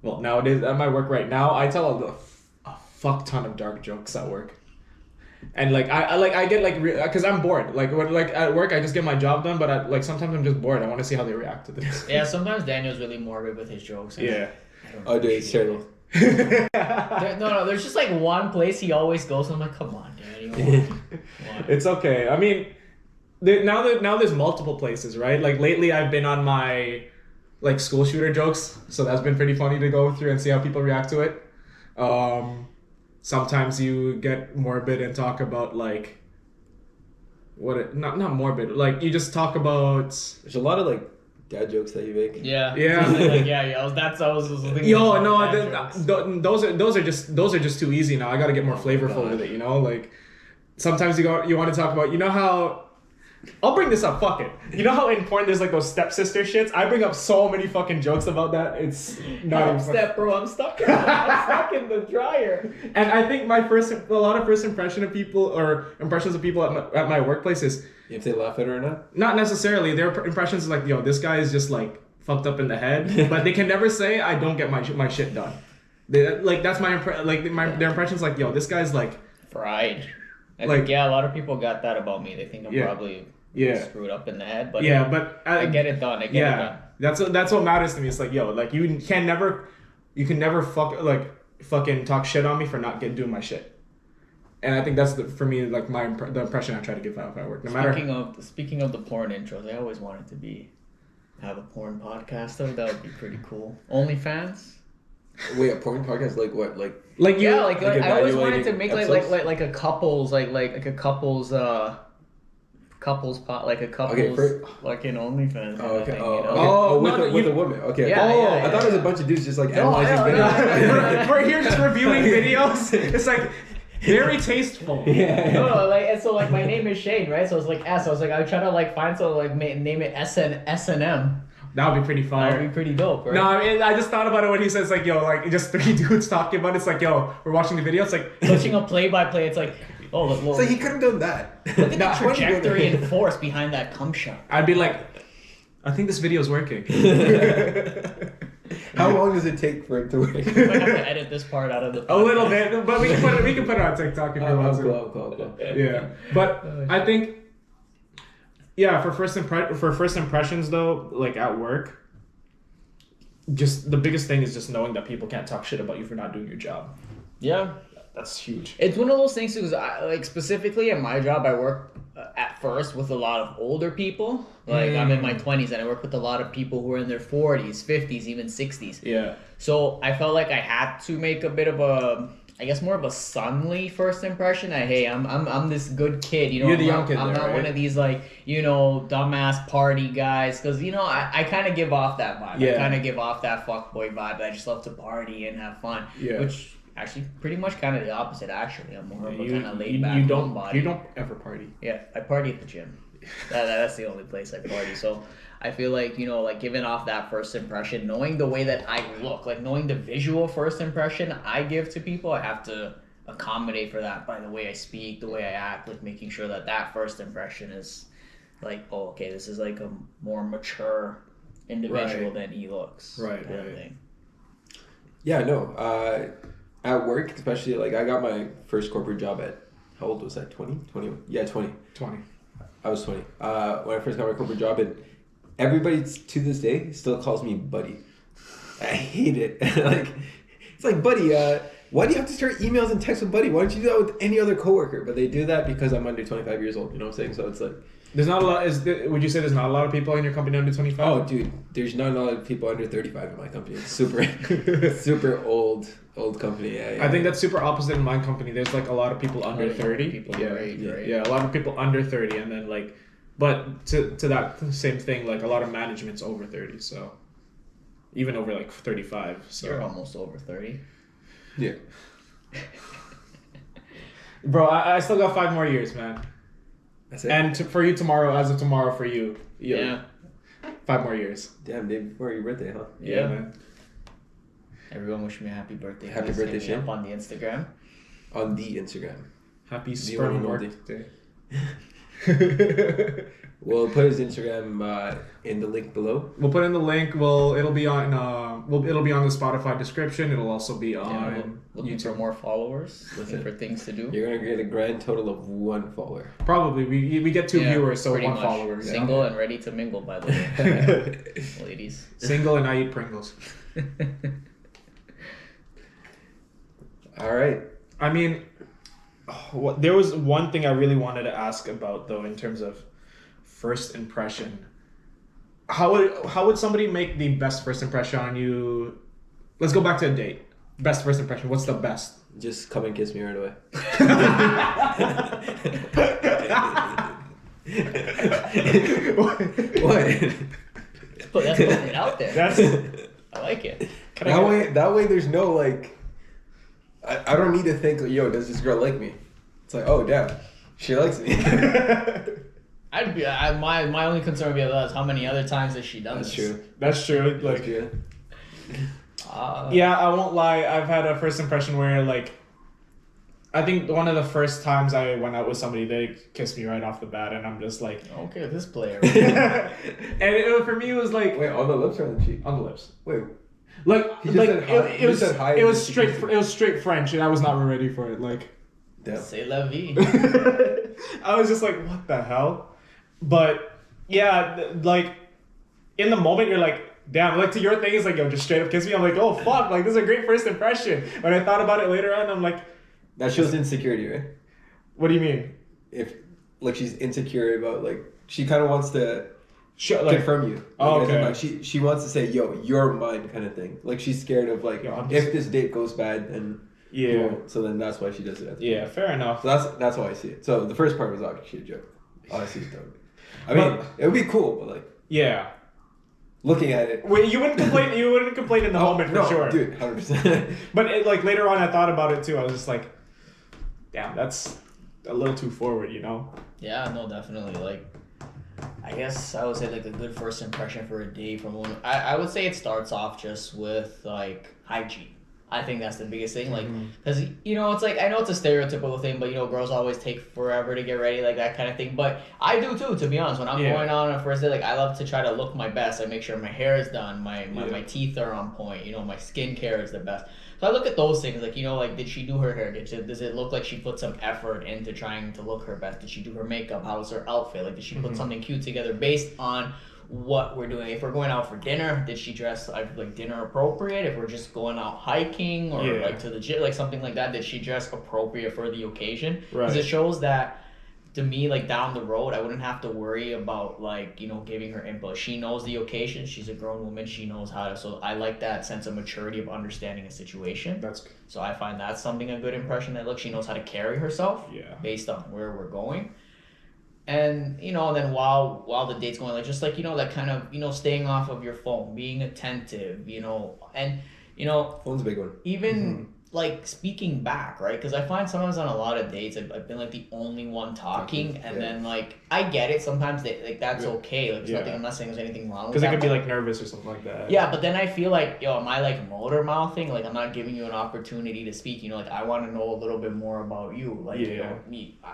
well, nowadays at my work right now, I tell a fuck ton of dark jokes at work. And like I get like because I'm bored. Like when like at work I just get my job done, but like sometimes I'm just bored. I want to see how they react to this. Yeah, sometimes Daniel's really morbid with his jokes. Yeah. Oh, dude, it's terrible. There's just like one place he always goes. And I'm like, come on, Daniel. It's okay. I mean, now there's multiple places, right? Like lately I've been on my like school shooter jokes, so that's been pretty funny to go through and see how people react to it. Sometimes you get morbid and talk about like not morbid, like you just talk about. There's a lot of like dad jokes that you make. Yeah. Yeah. Like, yeah. I was thinking. Yo, no, those are just too easy now. I got to get more flavorful with it, you know? Like sometimes you want to talk about, you know how I'll bring this up, fuck it. You know how in porn there's like those stepsister shits? I bring up so many fucking jokes about that. It's not even step, bro. I'm stuck in the dryer. And I think a lot of first impressions of people at my workplace is if they laugh at it or not? Not necessarily. Their impressions is like, yo, this guy is just like fucked up in the head. But they can never say I don't get my shit done. That's my their impressions like, yo, this guy's like fried. I think a lot of people got that about me. They think I'm probably screwed up in the head, but I get it done. I get it done. That's what matters to me. It's like, yo, like you can never fucking talk shit on me for not doing my shit. And I think that's for me like the impression I try to give out at work. Speaking of the porn intros, I always wanted to have a porn podcast though. That would be pretty cool. OnlyFans. Wait, a porn podcast like what? Like I always wanted to make like a couples like a couples pot, like a couples like an OnlyFans. Oh, okay. Thing, with a woman. Okay. Yeah, I thought it was a bunch of dudes just like analyzing videos. We're here just reviewing videos. It's like very tasteful. Yeah. No, and so like my name is Shane, right? So it's like S. I was like I was trying to like find something like name it S&M. That would be pretty fun. That would be pretty dope, right? No, I mean, I just thought about it when he says like, yo, like just three dudes talking about it. It's like, yo, we're watching the video. It's like watching a play-by-play. It's like, oh, look. So he could have done that. Look at the trajectory and force behind that cum shot. I'd be like, I think this video is working. How long does it take for it to work? We might have to edit this part out of the podcast. A little bit, but we can put it on TikTok if you want to. Cool. Yeah, but I think. Yeah, for first impressions though, like at work, just the biggest thing is just knowing that people can't talk shit about you for not doing your job. Yeah, that's huge. It's one of those things because like specifically at my job, I work at first with a lot of older people. Like I'm in my 20s and I work with a lot of people who are in their 40s, 50s, even 60s. Yeah. So I felt like I had to make a bit of more of a sonly first impression. I'm this good kid, you know. You're the young kid. I'm there, not right? one of these like, you know, dumbass party guys. Because you know, I kind of give off that vibe. Yeah. I kind of give off that fuckboy vibe. I just love to party and have fun. Yeah. Which actually pretty much kind of the opposite. Actually, I'm more of a kind of laid back. You don't ever party. Yeah, I party at the gym. That's the only place I party. So I feel like, you know, like giving off that first impression, knowing the way that I look, like knowing the visual first impression I give to people, I have to accommodate for that by the way I speak, the way I act, like making sure that first impression is like, oh, okay, this is like a more mature individual than he looks. Right. Thing. Yeah, no. At work, especially, like I got my first corporate job at, how old was I? 20? 20? Yeah, 20. 20. I was 20. When I first got my corporate job, and everybody to this day still calls me buddy. I hate it. It's like, buddy, why do you have to start emails and texts with buddy? Why don't you do that with any other coworker? But they do that because I'm under 25 years old. You know what I'm saying? So it's like, there's not a lot. Would you say there's not a lot of people in your company under 25? Oh, dude, there's not a lot of people under 35 in my company. It's super old company. Yeah. I think that's super opposite in my company. There's like a lot of people under 30. People right? Yeah, a lot of people under 30, and then like, but to that same thing, like a lot of management's over 30, so even over like 35. So you're almost over 30. Yeah. Bro, I still got 5 more years, man. That's it. And for you tomorrow, as of tomorrow for you. Yeah. 5 more years. Damn, day before your birthday, huh? Yeah, man. Everyone wish me a happy birthday. Happy Please birthday, hit me Shane. up on the Instagram. On the Instagram. Happy you sperm wanna know birthday. We'll put his Instagram in the link below. We'll put in the link. It'll be on. It'll be on the Spotify description. It'll also be Yeah, on looking for YouTube. more followers. Listen. Looking for things to do. You're gonna get a grand total of 1 follower. Probably we get 2 viewers, so pretty 1 much. follower. Yeah. Single and ready to mingle, by the way, ladies. Single and I eat Pringles. All right. I mean, there was one thing I really wanted to ask about though, in terms of first impression. How would somebody make the best first impression on you? Let's go back to a date. Best first impression. What's the best? Just come and kiss me right away. What? That's putting it out there. That's I like it. That way there's no like I don't need to think like, yo, does this girl like me? It's like, oh damn, she likes me. My only concern would be about how many other times has she done That's this. true. That's true. That's Like, true. yeah, I won't lie. I've had a first impression where like, I think one of the first times I went out with somebody, they kissed me right off the bat, and I'm just like, Okay, this player. and for me it was like Wait, on the lips or on the cheek? on the lips. Wait. Like, He just said hi. it He was just said hi it and was just straight kissed you. it was straight French, and I was not ready for it. Like, Damn. C'est la vie. I was just like, what the hell? But yeah, like in the moment you're like, damn, like to your thing is like, yo, just straight up kiss me. I'm like, oh fuck, like this is a great first impression. When I thought about it later on, I'm like, That shows insecurity, right? what do you mean? If like she's insecure about like she kind of wants to Like, confirm you. Oh, Like, as in, okay. like she wants to say, yo, you're mine, kind of thing. Like she's scared of like Yo, I'm if just- this date goes bad, then you yeah, won't. So then that's why she does it. At the yeah, fair enough. So that's how I see it. So the first part was actually a joke. Honestly, it's dumb. I mean, But- it would be cool, but like Yeah. looking at it. Wait, you wouldn't complain. You wouldn't complain in the moment for no, sure. dude, 100%. But like later on, I thought about it too. I was just like, damn, that's a little too forward, you know? Yeah, no, definitely. Like, I guess I would say like a good first impression for a date from one. I would say it starts off just with like hygiene. I think that's the biggest thing. Like, because you know, it's like I know it's a stereotypical thing, but you know, girls always take forever to get ready, like that kind of thing. But I do too, to be honest. When I'm going out on a first date, like I love to try to look my best. I make sure my hair is done, my teeth are on point. You know, my skincare is the best. So I look at those things, like, you know, like, did she do her hair? Does it look like she put some effort into trying to look her best? Did she do her makeup? How was her outfit? Like, did she put something cute together based on what we're doing? If we're going out for dinner, did she dress like dinner appropriate? If we're just going out hiking or like to the gym, like something like that, did she dress appropriate for the occasion? Because it shows that, to me, like down the road, I wouldn't have to worry about like, you know, giving her input. She knows the occasion. She's a grown woman. She knows how to. So I like that sense of maturity of understanding a situation. That's So I find that's something a good impression. That look, she knows how to carry herself. Yeah. Based on where we're going. And you know, then while the date's going, like just like, you know, that kind of, you know, staying off of your phone, being attentive, you know, and you know, Phone's a big one. even like speaking back, right? Because I find sometimes on a lot of dates, I've been like the only one talking, and then like I get it. Sometimes like that's okay. Like there's nothing. I'm not saying there's anything wrong with because that. it could be like nervous or something like that. Yeah, but then I feel like, yo, am I like motor mouthing? Like I'm not giving you an opportunity to speak. You know, like I want to know a little bit more about you. Like you know,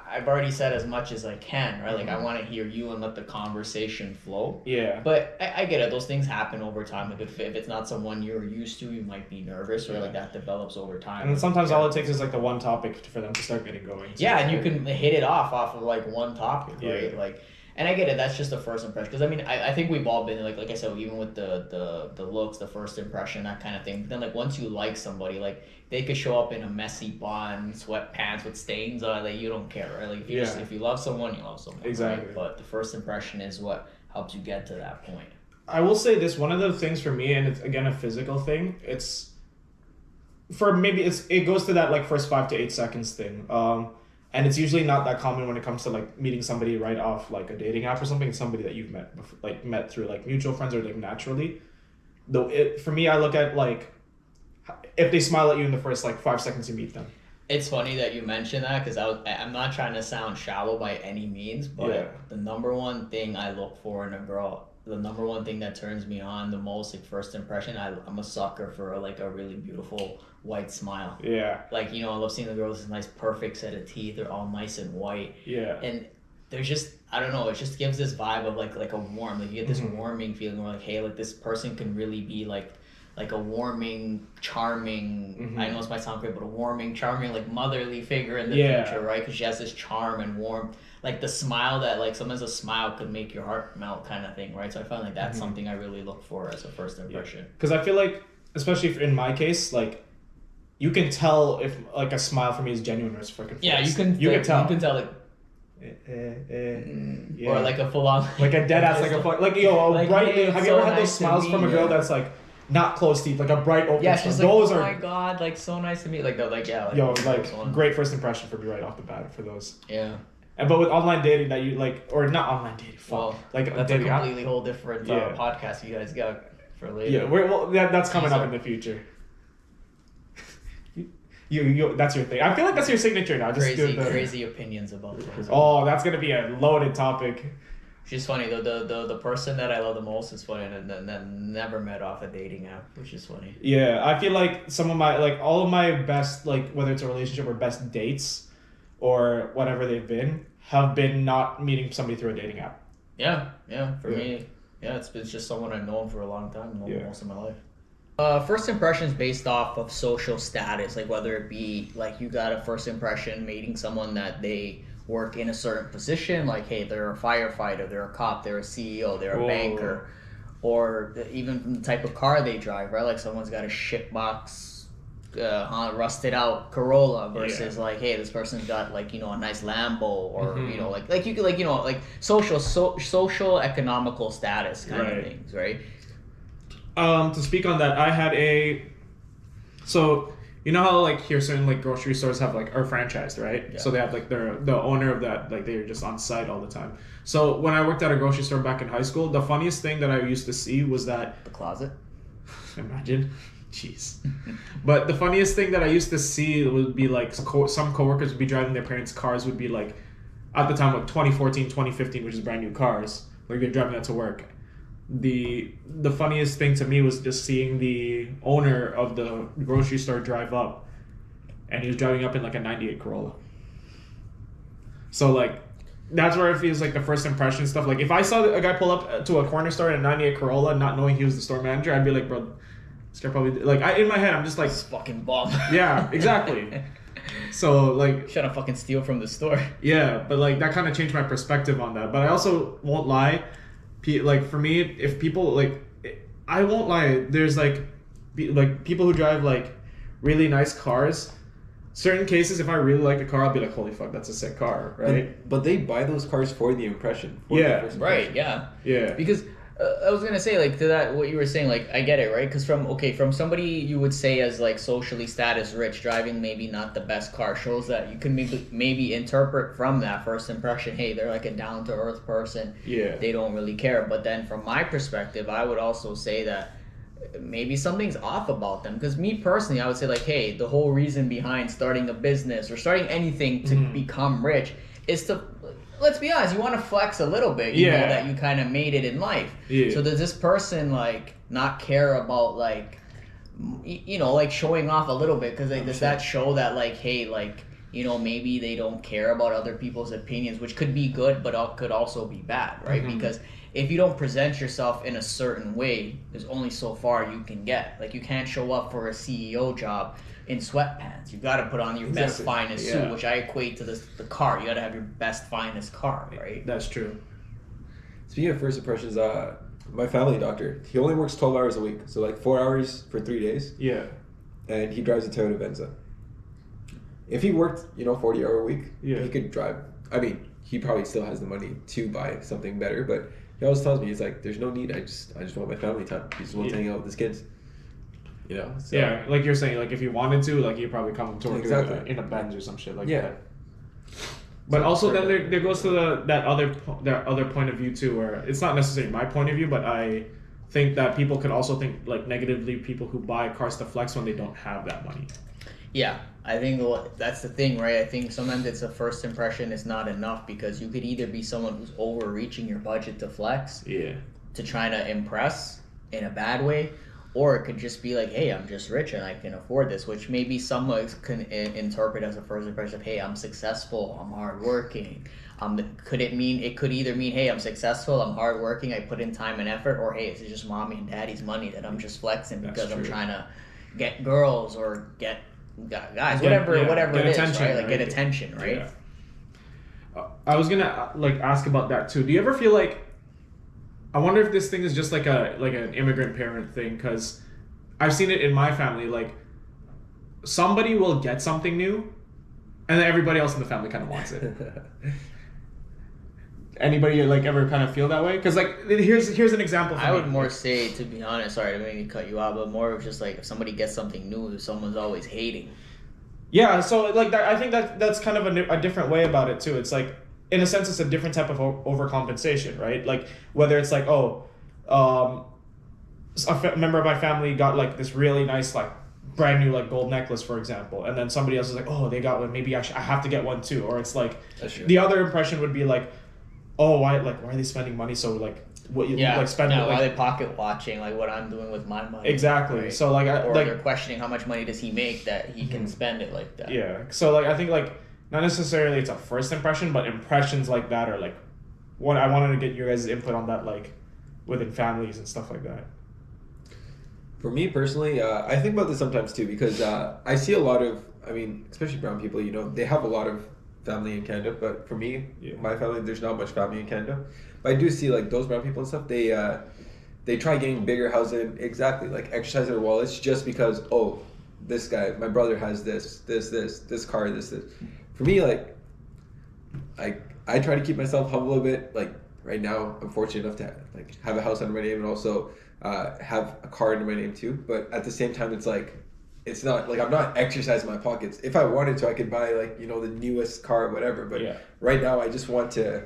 I've already said as much as I can, right? Like I want to hear you and let the conversation flow. Yeah. But I get it. Those things happen over time. Like if it's not someone you're used to, you might be nervous, or like that develops over time. And then sometimes all it takes is like the one topic for them to start getting going. Yeah, and you can hit it off of like one topic, right? Like, and I get it. That's just the first impression. Because I mean, I think we've all been like I said, even with the looks, the first impression, that kind of thing. But then like once you like somebody, like they could show up in a messy bun, sweatpants with stains on it. Like you don't care, right? Like if you if you love someone, you love someone. Exactly. Right? But the first impression is what helps you get to that point. I will say this, one of the things for me, and it's again a physical thing, it's for maybe it goes to that like first 5 to 8 seconds thing. And it's usually not that common when it comes to like meeting somebody right off like a dating app or something. It's somebody that you've met before, like met through like mutual friends or like naturally. Though for me, I look at like if they smile at you in the first like 5 seconds you meet them. It's funny that you mentioned that because I'm not trying to sound shallow by any means, but the number one thing I look for in a girl, the number one thing that turns me on the most, like first impression, I'm a sucker for like a really beautiful white smile. Yeah. Like, you know, I love seeing the girls with this nice perfect set of teeth. They're all nice and white. Yeah. And there's just, I don't know, it just gives this vibe of like a warm, like you get this warming feeling where like, hey, like this person can really be like a warming, charming, I know this might sound great, but a warming, charming, like motherly figure in the future, right? Because she has this charm and warmth, like the smile that like sometimes a smile could make your heart melt kind of thing, right? So I find like that's something I really look for as a first impression. Because I feel like, especially in my case, like you can tell if like a smile for me is genuine or it's freaking forced. Yeah, you can tell. You can tell like. Or like a full on like a dead ass like a like yo like, bright hey, have you ever had those smiles from a girl that's like not closed teeth, like a bright open yeah, smile? she's like, those oh are my god, like so nice to meet, like yo, like great first impression for me right off the bat for those. Yeah. And but with online dating that you like, or not online dating, well, like that's a completely whole different podcast you guys got for later. Yeah, that's coming up in the future. You that's your thing. I feel like that's your signature now. Just crazy opinions about things. Oh, that's gonna be a loaded topic. She's funny. The person that I love the most is funny, and never met off a dating app, which is funny. Yeah, I feel like some of my all of my best, like whether it's a relationship or best dates, or whatever they've been, have been not meeting somebody through a dating app. Yeah. For me, it's just someone I've known for a long time, most of my life. First impressions based off of social status, like whether it be like you got a first impression meeting someone that they work in a certain position, like hey, they're a firefighter, they're a cop, they're a CEO, they're a banker, or even from the type of car they drive, right? Like someone's got a shitbox, rusted out Corolla versus like hey, this person's got like a nice Lambo or like you could like social economical status kind of things, right? To speak on that, I had so you know how like here certain like grocery stores have like are franchised, right? Yeah. So they have like the owner of that, like they're just on site all the time. So when I worked at a grocery store back in high school, the funniest thing that I used to see was that the closet. Imagine, jeez. But the funniest thing that I used to see would be like some coworkers would be driving their parents' cars, would be like at the time like 2014, 2015, which is brand new cars. Like they're driving that to work. The funniest thing to me was just seeing the owner of the grocery store drive up, and he was driving up in like a 98 Corolla. So like that's where it feels like the first impression stuff. Like if I saw a guy pull up to a corner store in a 98 Corolla not knowing he was the store manager, I'd be like, bro, this guy probably like in my head I'm just like this fucking bomb. Yeah, exactly. So like trying to fucking steal from the store. Yeah, but like that kind of changed my perspective on that. But I also won't lie. Like for me, if people like, I won't lie. There's like people who drive like really nice cars. Certain cases, if I really like the car, I'll be like, holy fuck, that's a sick car, right? But they buy those cars for the impression. Right. Yeah. Because I was gonna say like to that what you were saying, like I get it, right? Because from somebody you would say as like socially status rich, driving maybe not the best car shows that you can maybe interpret from that first impression, hey, they're like a down to earth person. Yeah. They don't really care. But then from my perspective, I would also say that maybe something's off about them. Because me personally, I would say like, hey, the whole reason behind starting a business or starting anything to become rich is to, let's be honest, you want to flex a little bit, you know, that you kind of made it in life. Yeah. So does this person like not care about like, like showing off a little bit? Because like, does that show that like, hey, like, maybe they don't care about other people's opinions, which could be good, but could also be bad, right? Because if you don't present yourself in a certain way, there's only so far you can get. Like you can't show up for a CEO job in sweatpants. You've got to put on your best, finest suit, which I equate to the car. You got to have your best, finest car, right? That's true. Speaking of first impressions, my family doctor, he only works 12 hours a week. So like 4 hours for 3 days. Yeah. And he drives a Toyota Venza. If he worked, 40-hour a week, he could drive. I mean, he probably still has the money to buy something better, but he always tells me, he's like, there's no need. I just want my family time. He just wants to hang out with his kids. So. Yeah, like you're saying, like if you wanted to, like you'd probably come to work in a Benz or some shit like that. But so also then there goes to that other point of view too, where it's not necessarily my point of view, but I think that people could also think like negatively people who buy cars to flex when they don't have that money. Yeah, I think that's the thing, right? I think sometimes it's a first impression is not enough because you could either be someone who's overreaching your budget to flex, to trying to impress in a bad way, or it could just be like, hey, I'm just rich and I can afford this, which maybe someone can interpret as a first impression of, hey, I'm successful, I'm hardworking. It could either mean, hey, I'm successful, I'm hardworking, I put in time and effort, or hey, it's just mommy and daddy's money that I'm just flexing because I'm trying to get girls or get guys, whatever it is, right? Like get attention, right? Yeah. I was gonna ask about that too. Do you ever feel like, I wonder if this thing is just like an immigrant parent thing, because I've seen it in my family. Like, somebody will get something new, and then everybody else in the family kind of wants it. Anybody ever kind of feel that way? Because here's an example. I would more say, to be honest, sorry, I didn't mean to cut you out, but more of just like if somebody gets something new, someone's always hating. Yeah, so that, I think that's kind of a different way about it too. It's like, in a sense, it's a different type of overcompensation, right? Like whether it's like, a member of my family got this really nice brand new gold necklace, for example, and then somebody else is like, oh, they got one, maybe I have to get one too. Or it's like the other impression would be like, oh, why are they spending money so what you spend? Yeah, why are they pocket watching what I'm doing with my money? Exactly. Right? So or they're questioning how much money does he make that he can spend it like that. Yeah. So I think not necessarily it's a first impression, but impressions like that are what I wanted to get your guys' input on that, within families and stuff like that. For me personally, I think about this sometimes too, because I see a lot of, especially brown people, they have a lot of family in Canada, but for me, my family, there's not much family in Canada. But I do see those brown people and stuff, they try getting bigger houses, exactly, exercising their wallets just because, oh, this guy, my brother has this car, this. For me, I try to keep myself humble a bit. Right now, I'm fortunate enough to have a house under my name and also have a car under my name too. But at the same time, it's not I'm not exercising my pockets. If I wanted to, I could buy the newest car or whatever. But right now, I just want to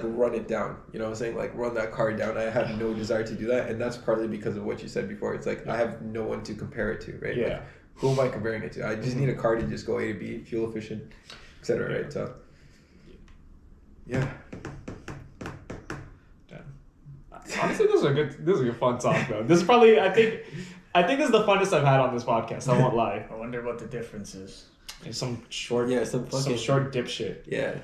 run it down. You know what I'm saying? Run that car down. I have no desire to do that, and that's partly because of what you said before. It's I have no one to compare it to, right? Yeah. Who am I comparing it to? I just need a car to just go A to B, fuel efficient, etc. Right? So, yeah. Honestly, this is a good fun talk though. This is probably I think this is the funnest I've had on this podcast. I won't lie. I wonder what the difference is. Some short dipshit. Yeah.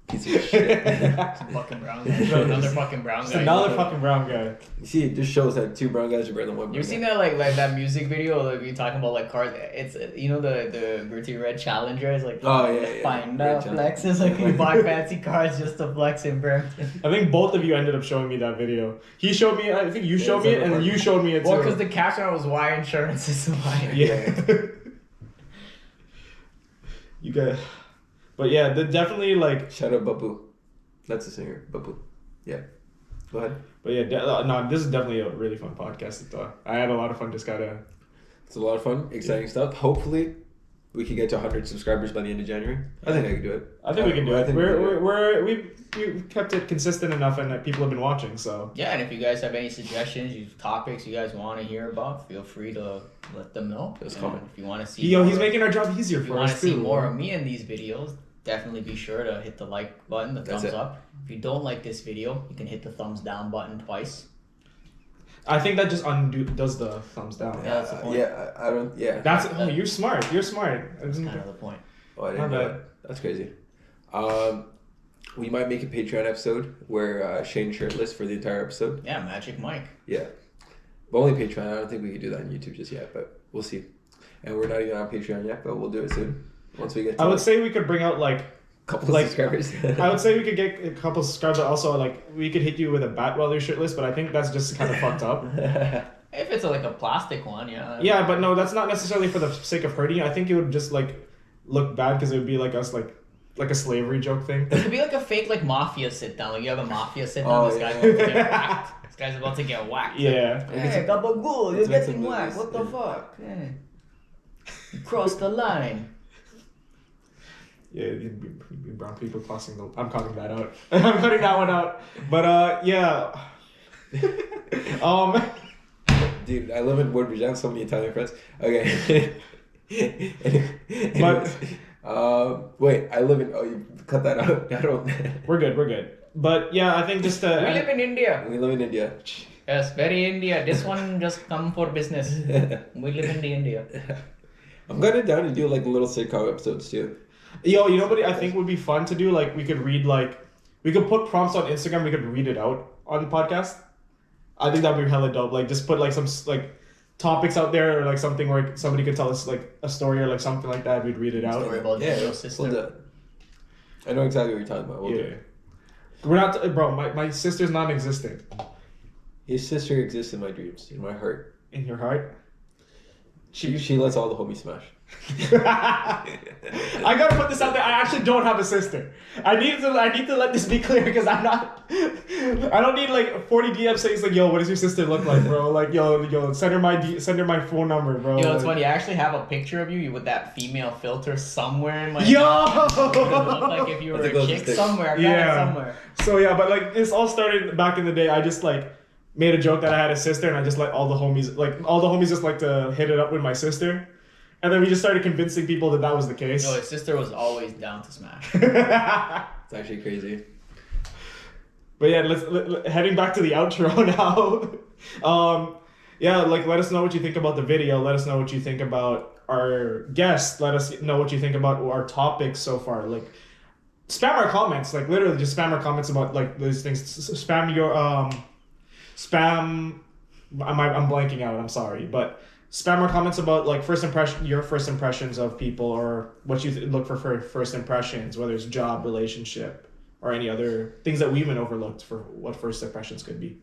Piece of shit. Some fucking brown guy. Another fucking brown guy. Another fucking brown guy. You see, it just shows that two brown guys are better than one brown guy. You seen that that music video we talking about cars? It's the Gritty Red Challenger is find out flexes we buy fancy cars just to flex in Brampton. I think both of you ended up showing me that video. He showed me. I think you showed me it, and then you showed me it too. Well, because the caption was why insurance is why. Yeah. You guys. But yeah, definitely shout out Babu, that's the singer, Babu. Yeah, go ahead. But yeah, no, this is definitely a really fun podcast. I had a lot of fun just It's a lot of fun, exciting stuff. Hopefully, we can get to 100 subscribers by the end of January. I think I can do it. I think we can do it. We've kept it consistent enough, and that people have been watching. So yeah, and if you guys have any suggestions, topics you guys want to hear about, feel free to let them know. Just comment. If you want to see, he's making our job easier for us too. If you want to see more of me in these videos, definitely be sure to hit the like button, the thumbs up. If you don't like this video, you can hit the thumbs down button twice. I think that just does the thumbs down. Yeah, that's the point. I don't. Yeah. You're smart. You're smart. That's kind of the point. Oh, I didn't know that. That's crazy. We might make a Patreon episode where Shane's shirtless for the entire episode. Yeah, Magic Mike. Yeah. But only Patreon. I don't think we could do that on YouTube just yet, but we'll see. And we're not even on Patreon yet, but we'll do it soon. Once we get to I would say we could bring out a couple of subscribers. I would say we could get a couple of subscribers. Also, we could hit you with a bat while you're shirtless, but I think that's just kind of fucked up. If it's a plastic one, yeah. Yeah, but no, that's not necessarily for the sake of hurting you. I think it would just look bad because it would be us a slavery joke thing. It could be a fake mafia sit down. You have a mafia sit down. This guy's about to get whacked. This guy's about to get whacked. Yeah. Hey, gabagool, you're getting whacked. What the fuck? Hey. You crossed the line. Yeah, brown people crossing the. I'm cutting that out. I'm cutting that one out. But yeah. Dude, I live in Woodbridge. I have so many Italian friends. Okay. Anyways, wait, I live in. Oh, you cut that out. I don't. We're good. But yeah, I think just We live in India. We live in India. Yes, very India. This one just come for business. We live in the India. I'm kind of down to do like little sitcom episodes too. Yo, you know what I think would be fun to do? Like we could read we could put prompts on Instagram. We could read it out on the podcast. I think that'd be hella dope. Like just put like some like topics out there or like something where somebody could tell us like a story or like something like that. We'd read it out. Story about your sister. We'll do it. I know exactly what you're talking about. We'll do it. We're not, bro. My sister's non-existent. His sister exists in my dreams, in my heart. In your heart. She lets all the homies smash. I gotta put this out there. I actually don't have a sister. I need to let this be clear because I'm not. I don't need like 40 DMs saying like, "Yo, what does your sister look like, bro?" Like, yo, send her my phone number, bro. Yo, it's funny. I actually have a picture of you with that female filter somewhere in my. Yo. Look like if you were a chick somewhere. Somewhere. So yeah, but like this all started back in the day. I just like made a joke that I had a sister, and I just let all the homies just like to hit it up with my sister. And then we just started convincing people that was the case. No, his sister was always down to smash. It's actually crazy. But yeah, heading back to the outro now. Yeah, like let us know what you think about the video. Let us know what you think about our guests. Let us know what you think about our topics so far. Like, spam our comments. Like literally, just spam our comments about like these things. Spam your spam. I'm blanking out. I'm sorry, but. Spam our comments about like your first impressions of people, or what you look for first impressions, whether it's job, relationship, or any other things that we even overlooked for what first impressions could be.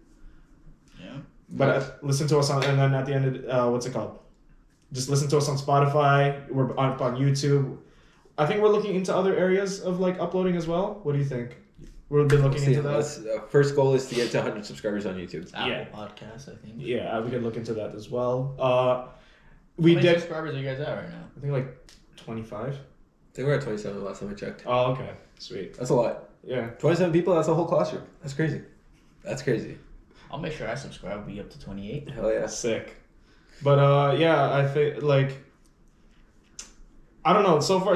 Yeah. But listen to us and then at the end of what's it called? Just listen to us on Spotify. We're on YouTube. I think we're looking into other areas of like uploading as well. What do you think? We've been looking into that. First goal is to get to 100 subscribers on YouTube. Apple Podcasts, I think. Yeah, we could look into that as well. How many subscribers are you guys at right now? I think like 25. I think we're at 27 the last time I checked. Oh, okay. Sweet. That's a lot. Yeah. 27 people, that's a whole classroom. That's crazy. That's crazy. I'll make sure I subscribe, be up to 28. Hell yeah. Sick. But yeah, I think like I don't know. So far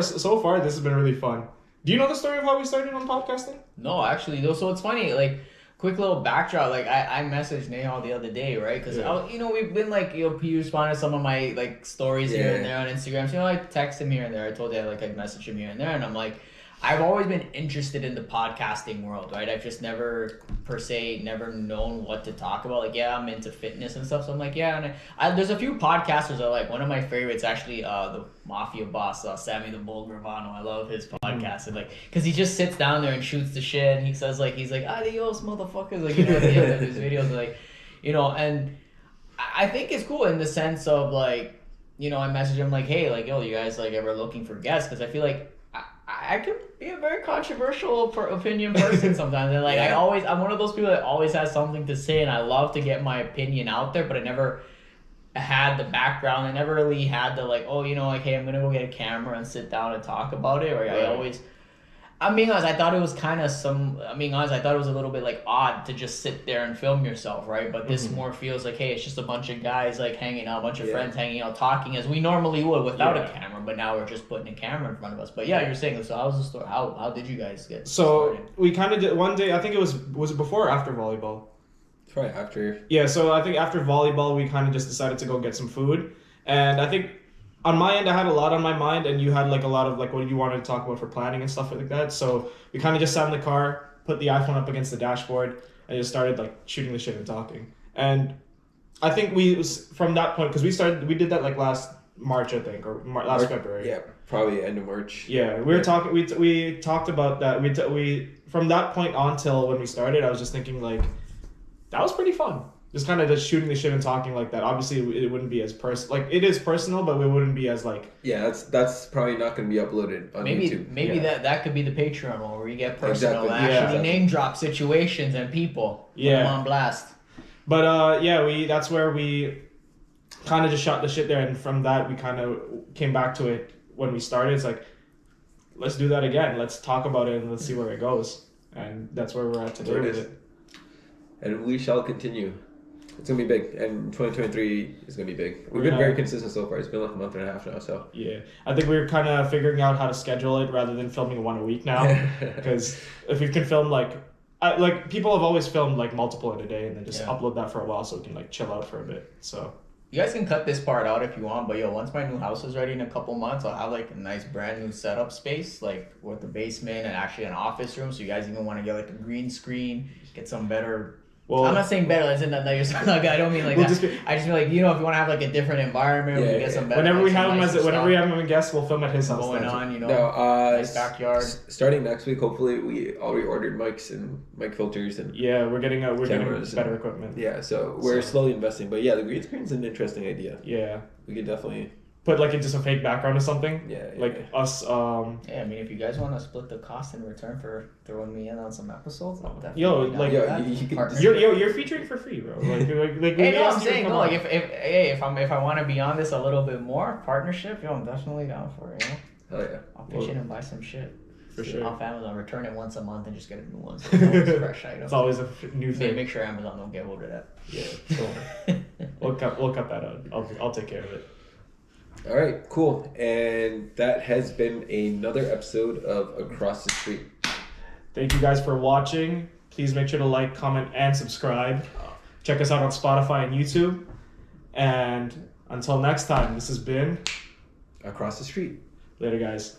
this has been really fun. Do you know the story of how we started on podcasting? No, actually, though. So it's funny, like, quick little backdrop. Like, I messaged Nihaal the other day, right? Because, we've been, like, he responded to some of my, like, stories here and there on Instagram. So, I text him here and there. I told you, I'd message him here and there. And I'm like, I've always been interested in the podcasting world, right? I've just never known what to talk about. Like, yeah, I'm into fitness and stuff. So I'm like, yeah. And there's a few podcasters that like. One of my favorites, actually, the Mafia boss, Sammy the Bull Gravano. I love his podcast. And like, because he just sits down there and shoots the shit. And he says, like, adios, motherfuckers. Like, at the end of his videos, like, and I think it's cool in the sense of, like, I message him, like, hey, like, yo, you guys, like, ever looking for guests? Because I feel like I can be a very controversial opinion person sometimes, and like I'm one of those people that always has something to say, and I love to get my opinion out there, but I never had the background. I never really had the like, hey, I'm gonna go get a camera and sit down and talk about it. Or I'm being honest, I thought it was I thought it was a little bit like odd to just sit there and film yourself, right? But this more feels like, hey, it's just a bunch of guys like hanging out, a bunch of friends hanging out, talking as we normally would without a camera, but now we're just putting a camera in front of us. But yeah, you're saying, so how was the story? How did you guys get started? We kind of did one day, I think it was it before or after volleyball? Probably after. Yeah, so I think after volleyball, we kind of just decided to go get some food. And I think on my end, I had a lot on my mind, and you had like a lot of like what you wanted to talk about for planning and stuff like that. So we kind of just sat in the car, put the iPhone up against the dashboard, and just started like shooting the shit and talking. And I think from that point, because we did that like last March, I think, or last February. Yeah, probably end of March. Yeah, we were talking. We talked about that. We from that point on till when we started, I was just thinking like that was pretty fun. Just kind of just shooting the shit and talking like that. Obviously, it wouldn't be as like it is personal, but it wouldn't be as like. Yeah, that's probably not going to be uploaded on YouTube. Maybe that could be the Patreon one where you get personal, actually name drop situations and people. Put them on blast. But that's where we kind of just shot the shit there, and from that we kind of came back to it when we started. It's like, let's do that again. Let's talk about it and let's see where it goes. And that's where we're at today with it. And we shall continue. It's gonna be big, and 2023 is gonna be big. We've been very consistent so far. It's been like a month and a half now, so Yeah, I think we're kind of figuring out how to schedule it rather than filming one a week now. Because if we can film like people have always filmed like multiple in a day and then just upload that for a while so we can like chill out for a bit. So you guys can cut this part out if you want, but once my new house is ready in a couple months, I'll have like a nice brand new setup space, like with the basement and actually an office room. So you guys even want to get like a green screen, get some better. Well, I'm not saying better, as in that you're like, I don't mean like that. I just mean like, if you want to have like a different environment, we can get some better. Whenever we have him whenever we have him a guest, we'll film at his house. Going on, nice backyard. Starting next week, hopefully we already ordered mics and mic filters and we're getting better equipment. Yeah, so we're slowly investing, but the green screen's an interesting idea. Yeah, we could definitely put like just a fake background or something. Us. I mean, if you guys want to split the cost in return for throwing me in on some episodes, I'll definitely. You're featuring for free, bro. Hey, no, I'm saying like if I want to be on this a little bit more partnership, I'm definitely down for it. Hell yeah. I'll pitch in and buy some shit. For sure. Off Amazon, return it once a month and just get a new one. So it's always a fresh item. It's always a new thing. Make sure Amazon don't get hold of that. Yeah. So we'll cut that out. I'll take care of it. All right, cool. And that has been another episode of Across the Street. Thank you guys for watching. Please make sure to like, comment, and subscribe. Check us out on Spotify and YouTube. And until next time, this has been Across the Street. Later, guys.